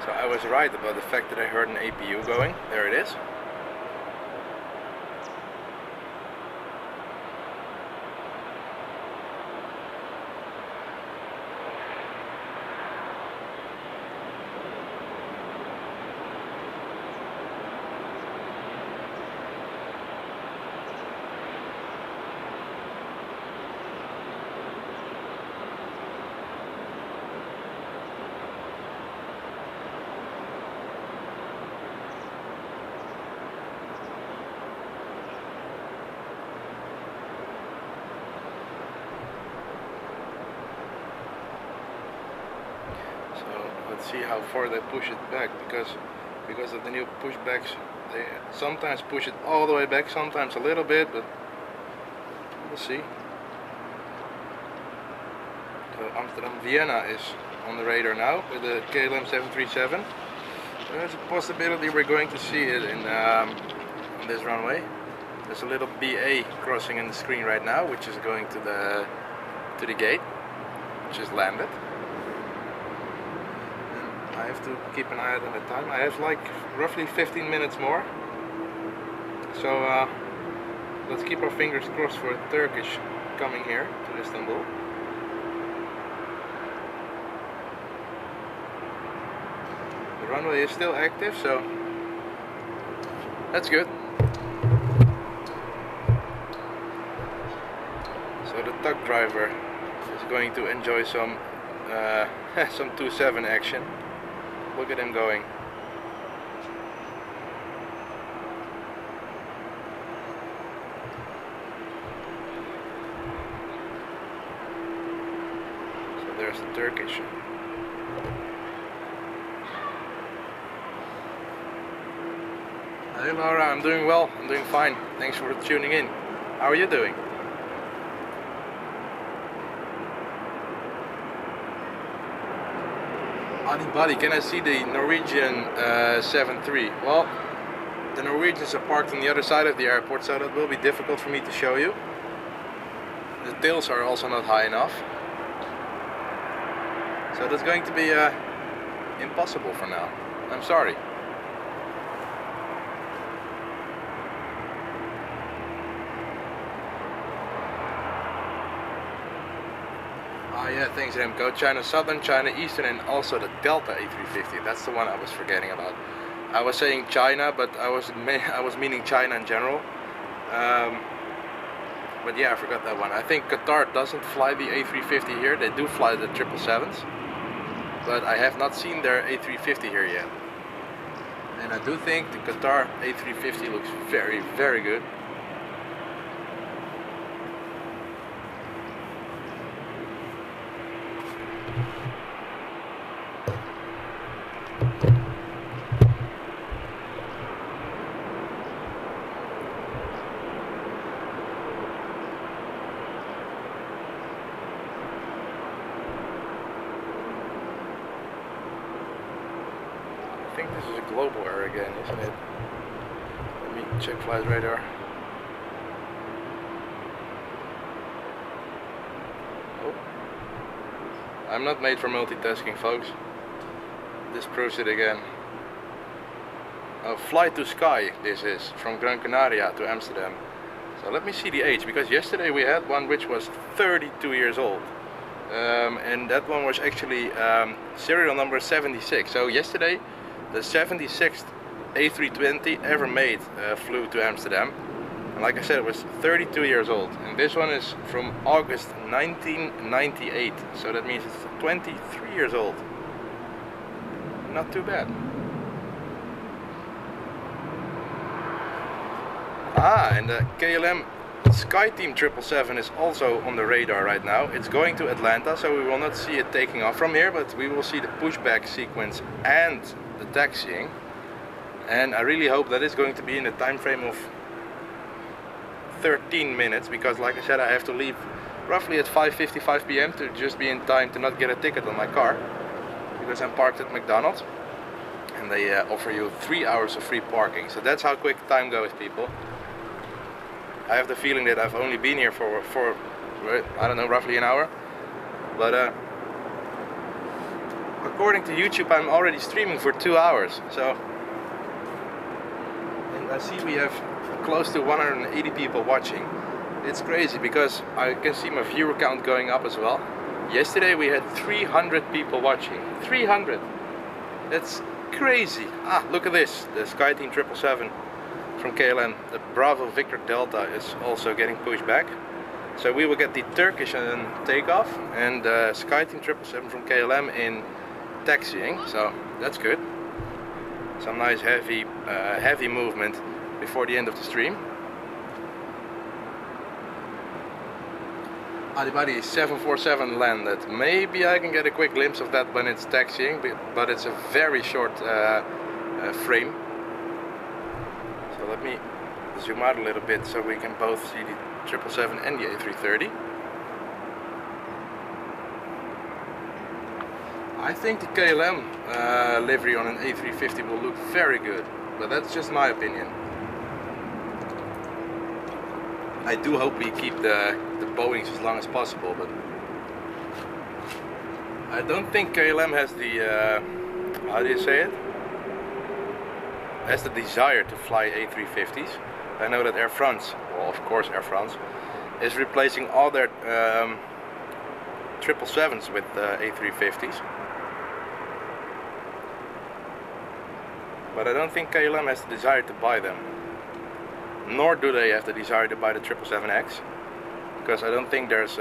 So I was right about the fact that I heard an APU going. There it is. Let's see how far they push it back, because of the new pushbacks, they sometimes push it all the way back, sometimes a little bit, but we'll see. So Amsterdam Vienna is on the radar now with the KLM 737. There's a possibility we're going to see it in on this runway. There's a little BA crossing in the screen right now, which is going to the gate, which is landed. I have to keep an eye out on the time. I have like roughly 15 minutes more. So let's keep our fingers crossed for Turkish coming here to Istanbul. The runway is still active, so that's good. So the tug driver is going to enjoy some 2.7 action. Look at him going. So there's the Turkish. Hey Laura, I'm doing well. I'm doing fine. Thanks for tuning in. How are you doing? Buddy, can I see the Norwegian 7.3? Well, the Norwegians are parked on the other side of the airport, so that will be difficult for me to show you. The tails are also not high enough, so that's going to be impossible for now. I'm sorry. Yeah, thanks Remco. China Southern, China Eastern, and also the Delta A350. That's the one I was forgetting about. I was saying China, but I was meaning China in general. But yeah, I forgot that one. I think Qatar doesn't fly the A350 here. They do fly the 777s, but I have not seen their A350 here yet. And I do think the Qatar A350 looks very, very good. think this is a global error again, isn't it? Let me check flight radar. Oh. I'm not made for multitasking, folks. This proves it again. A flight to sky this is, from Gran Canaria to Amsterdam. So let me see the age, because yesterday we had one which was 32 years old. And that one was actually serial number 76. So yesterday the 76th A320 ever made flew to Amsterdam. And like I said, it was 32 years old. And this one is from August 1998. So that means it's 23 years old. Not too bad. And the KLM SkyTeam 777 is also on the radar right now. It's going to Atlanta, so we will not see it taking off from here, but we will see the pushback sequence and the taxiing. And I really hope that it's going to be in the time frame of 13 minutes, because like I said, I have to leave roughly at 5:55 p.m. to just be in time to not get a ticket on my car, because I'm parked at McDonald's and they offer you 3 hours of free parking. So that's how quick time goes, people. I have the feeling that I've only been here for I don't know, roughly an hour, but according to YouTube I'm already streaming for 2 hours. So, and I see we have close to 180 people watching. It's crazy because I can see my viewer count going up as well. Yesterday we had 300 people watching. 300! That's crazy. Look at this, the SkyTeam 777 from KLM, the Bravo Victor Delta is also getting pushed back. So we will get the Turkish in takeoff and SkyTeam 777 from KLM in taxiing. So that's good. Some nice heavy movement before the end of the stream. Adibadi 747 landed. Maybe I can get a quick glimpse of that when it's taxiing, but it's a very short frame. So let me zoom out a little bit so we can both see the 777 and the A330. I think the KLM livery on an A350 will look very good, but that's just my opinion. I do hope we keep the Boeings as long as possible, but I don't think KLM has the, how do you say it? Has the desire to fly A350s. I know that Air France, well of course Air France, is replacing all their 777s with A350s. But I don't think KLM has the desire to buy them. Nor do they have the desire to buy the 777X. Because I don't think there's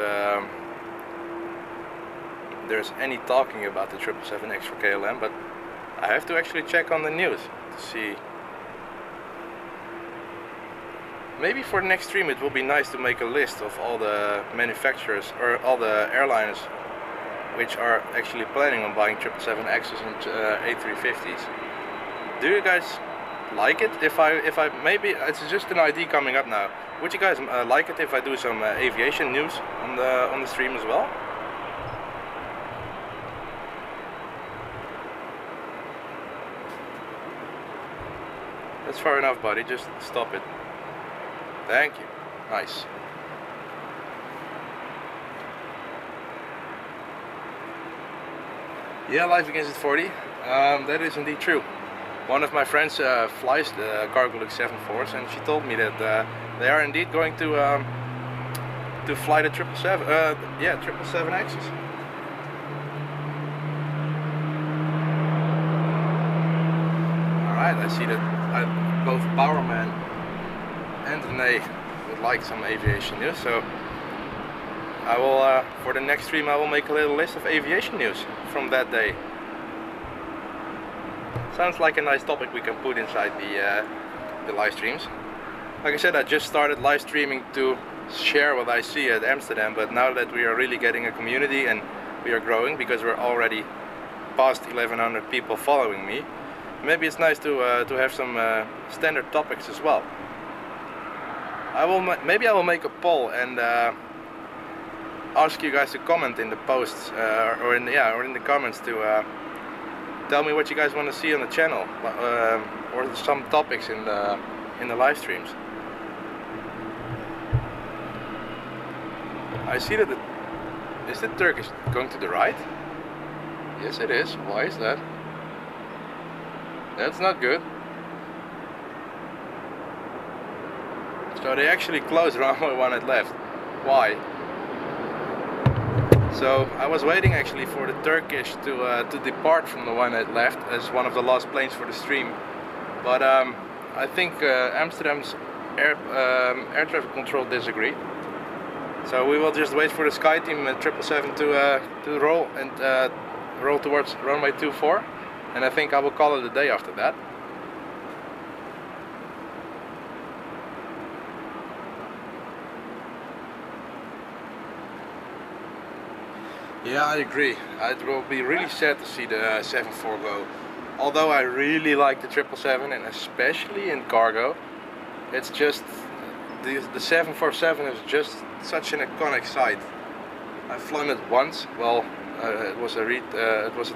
any talking about the 777X for KLM, but I have to actually check on the news to see. Maybe for the next stream it will be nice to make a list of all the manufacturers or all the airlines which are actually planning on buying 777Xs and A350s. Do you guys like it if I maybe it's just an idea coming up now? Would you guys like it if I do some aviation news on the stream as well? That's far enough, buddy. Just stop it. Thank you. Nice. Yeah, life begins at 40. That is indeed true. One of my friends flies the Cargolux 74s, and she told me that they are indeed going to fly the 777Xs. Alright, I see that both Powerman and Renee would like some aviation news, so I will, for the next stream I will make a little list of aviation news from that day. Sounds like a nice topic we can put inside the live streams. Like I said, I just started live streaming to share what I see at Amsterdam, but now that we are really getting a community and we are growing, because we're already past 1100 people following me, maybe it's nice to have some standard topics as well. Maybe I will make a poll and ask you guys to comment in the posts or in the comments to tell me what you guys want to see on the channel, or some topics in the live streams. I see that is the Turkish going to the right? Yes it is. Why is that? That's not good. So they actually closed runway 18 left. Why? So I was waiting actually for the Turkish to depart from the 18 left as one of the last planes for the stream. But I think Amsterdam's air traffic control disagreed. So we will just wait for the Sky Team 777 to roll and roll towards runway 24, and I think I will call it a day after that. Yeah, I agree. It will be really sad to see the 74 go. Although I really like the 777, and especially in cargo, it's just the 747 is just such an iconic sight. I've flown it once. Well, it was a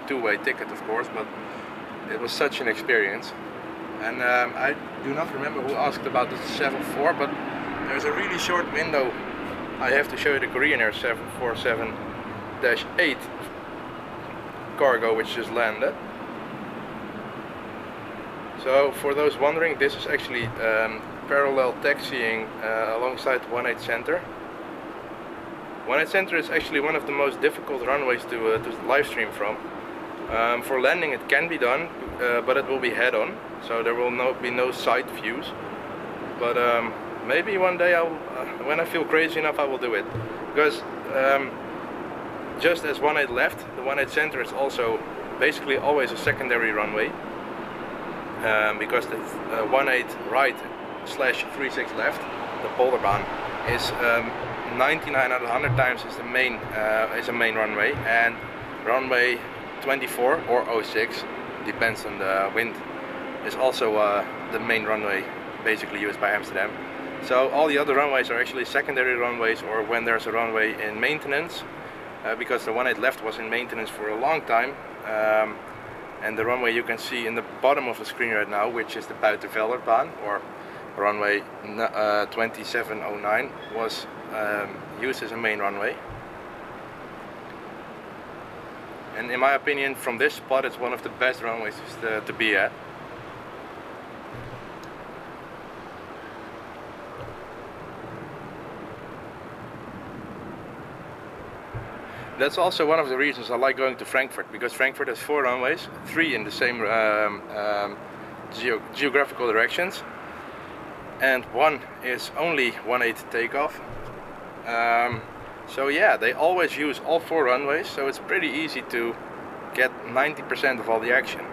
two-way ticket, of course, but it was such an experience. And I do not remember who asked about the 74, but there's a really short window. I have to show you the Korean Air 747-8 cargo, which just landed. So for those wondering, this is actually parallel taxiing alongside 18 Center. 18 Center is actually one of the most difficult runways to live stream from. For landing it can be done, but it will be head on, so there will be no side views. But maybe one day when I feel crazy enough, I will do it. Because just as 18 left, the 18 Center is also basically always a secondary runway. Because the 18 right / 36 left, the Polderbaan, is 99 out of 100 times is a main runway, and runway 24 or 06, depends on the wind, is also the main runway basically used by Amsterdam. So all the other runways are actually secondary runways, or when there's a runway in maintenance, because the 18 left was in maintenance for a long time. And the runway you can see in the bottom of the screen right now, which is the Buitenvelderbaan, or runway 2709, was used as a main runway. And in my opinion, from this spot, it's one of the best runways to be at. That's also one of the reasons I like going to Frankfurt, because Frankfurt has 4 runways, 3 in the same geographical directions, and 1 is only 18 takeoff. So yeah, they always use all 4 runways, so it's pretty easy to get 90% of all the action.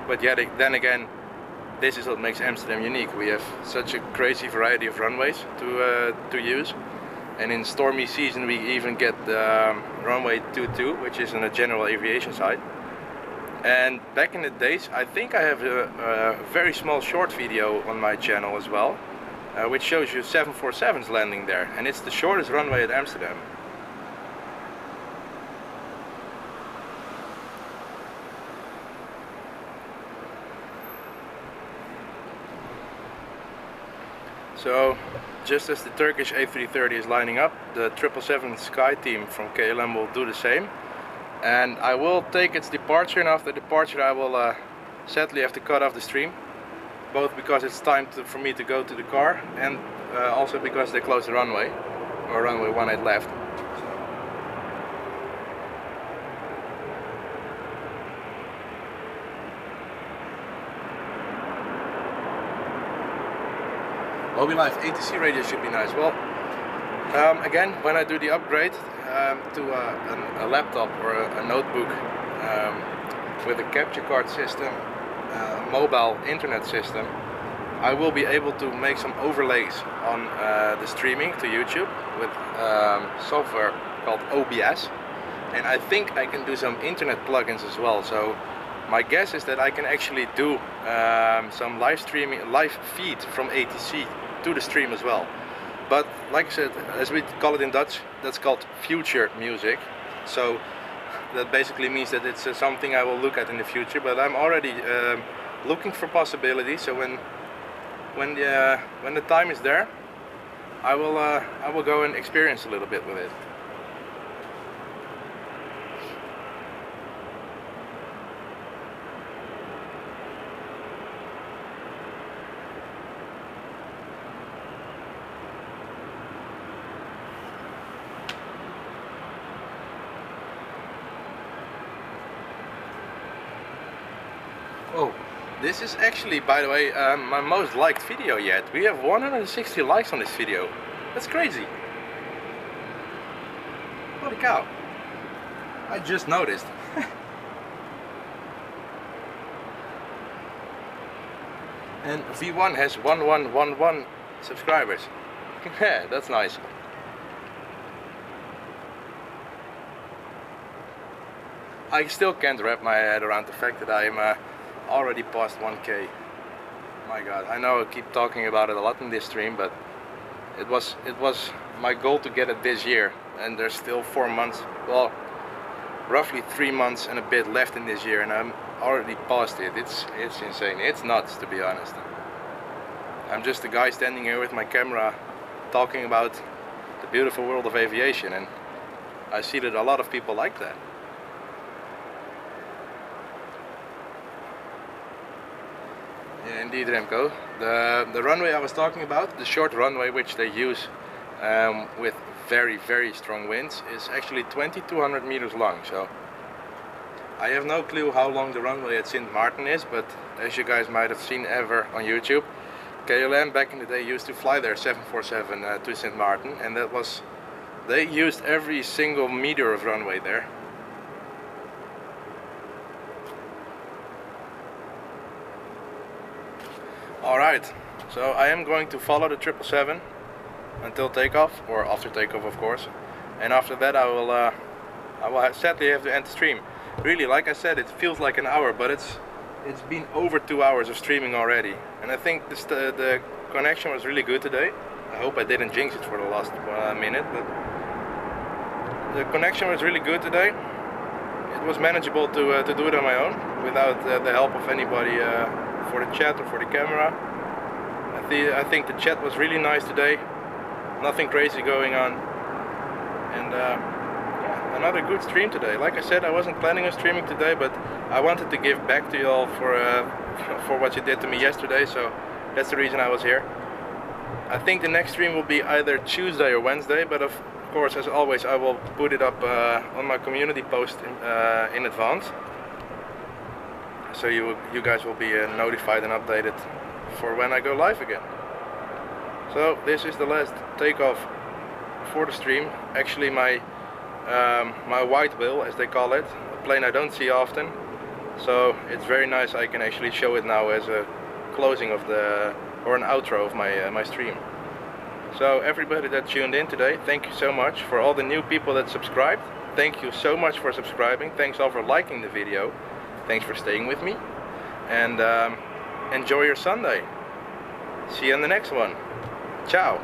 But yet then again, this is what makes Amsterdam unique. We have such a crazy variety of runways to use, and in stormy season we even get runway 22, which is on a general aviation side. And back in the days, I think I have a very small short video on my channel as well, which shows you 747s landing there, and it's the shortest runway at Amsterdam. So, just as the Turkish A330 is lining up, the 777 Sky Team from KLM will do the same. And I will take its departure, and after departure I will sadly have to cut off the stream. Both because it's time for me to go to the car, and also because they closed the runway, or runway 18 left. Mobi Live ATC radio should be nice. Well, again, when I do the upgrade to a laptop or a notebook with a capture card system, mobile internet system, I will be able to make some overlays on the streaming to YouTube with software called OBS, and I think I can do some internet plugins as well. So my guess is that I can actually do some live feed from ATC to the stream as well. But like I said, as we call it in Dutch, that's called future music. So that basically means that it's something I will look at in the future. But I'm already looking for possibilities. So when the time is there, I will go and experience a little bit with it. Oh, this is actually, by the way, my most liked video yet. We have 160 likes on this video. That's crazy. Holy cow. I just noticed. And V1 has 1111 subscribers. Yeah, that's nice. I still can't wrap my head around the fact that I'm already past 1K. My god, I know I keep talking about it a lot in this stream, but it was my goal to get it this year, and there's still 4 months, well, roughly 3 months and a bit left in this year, and I'm already past it. It's insane. It's nuts, to be honest. I'm just a guy standing here with my camera talking about the beautiful world of aviation, and I see that a lot of people like that. Yeah, indeed, Remco. The runway I was talking about, the short runway which they use with very strong winds, is actually 2200 meters long. So I have no clue how long the runway at Sint Maarten is, but as you guys might have seen ever on YouTube, KLM back in the day used to fly their 747 to Sint Maarten, and they used every single meter of runway there. Alright, so I am going to follow the 777 until takeoff, or after takeoff of course, and after that I will sadly have to end the stream. Really, like I said, it feels like an hour, but it's been over 2 hours of streaming already, and I think the connection was really good today. I hope I didn't jinx it for the last minute, but the connection was really good today. It was manageable to do it on my own without the help of anybody for the chat or for the camera. I think the chat was really nice today. Nothing crazy going on, and yeah, another good stream today. Like I said, I wasn't planning on streaming today, but I wanted to give back to you all for what you did to me yesterday, so that's the reason I was here. I think the next stream will be either Tuesday or Wednesday, but of course, as always, I will put it up on my community post in advance, so you guys will be notified and updated for when I go live again. So this is the last takeoff for the stream. Actually, my white whale, as they call it, a plane I don't see often. So it's very nice. I can actually show it now as a closing of or an outro of my stream. So everybody that tuned in today, thank you so much. For all the new people that subscribed, thank you so much for subscribing. Thanks all for liking the video. Thanks for staying with me, and enjoy your Sunday. See you in the next one. Ciao.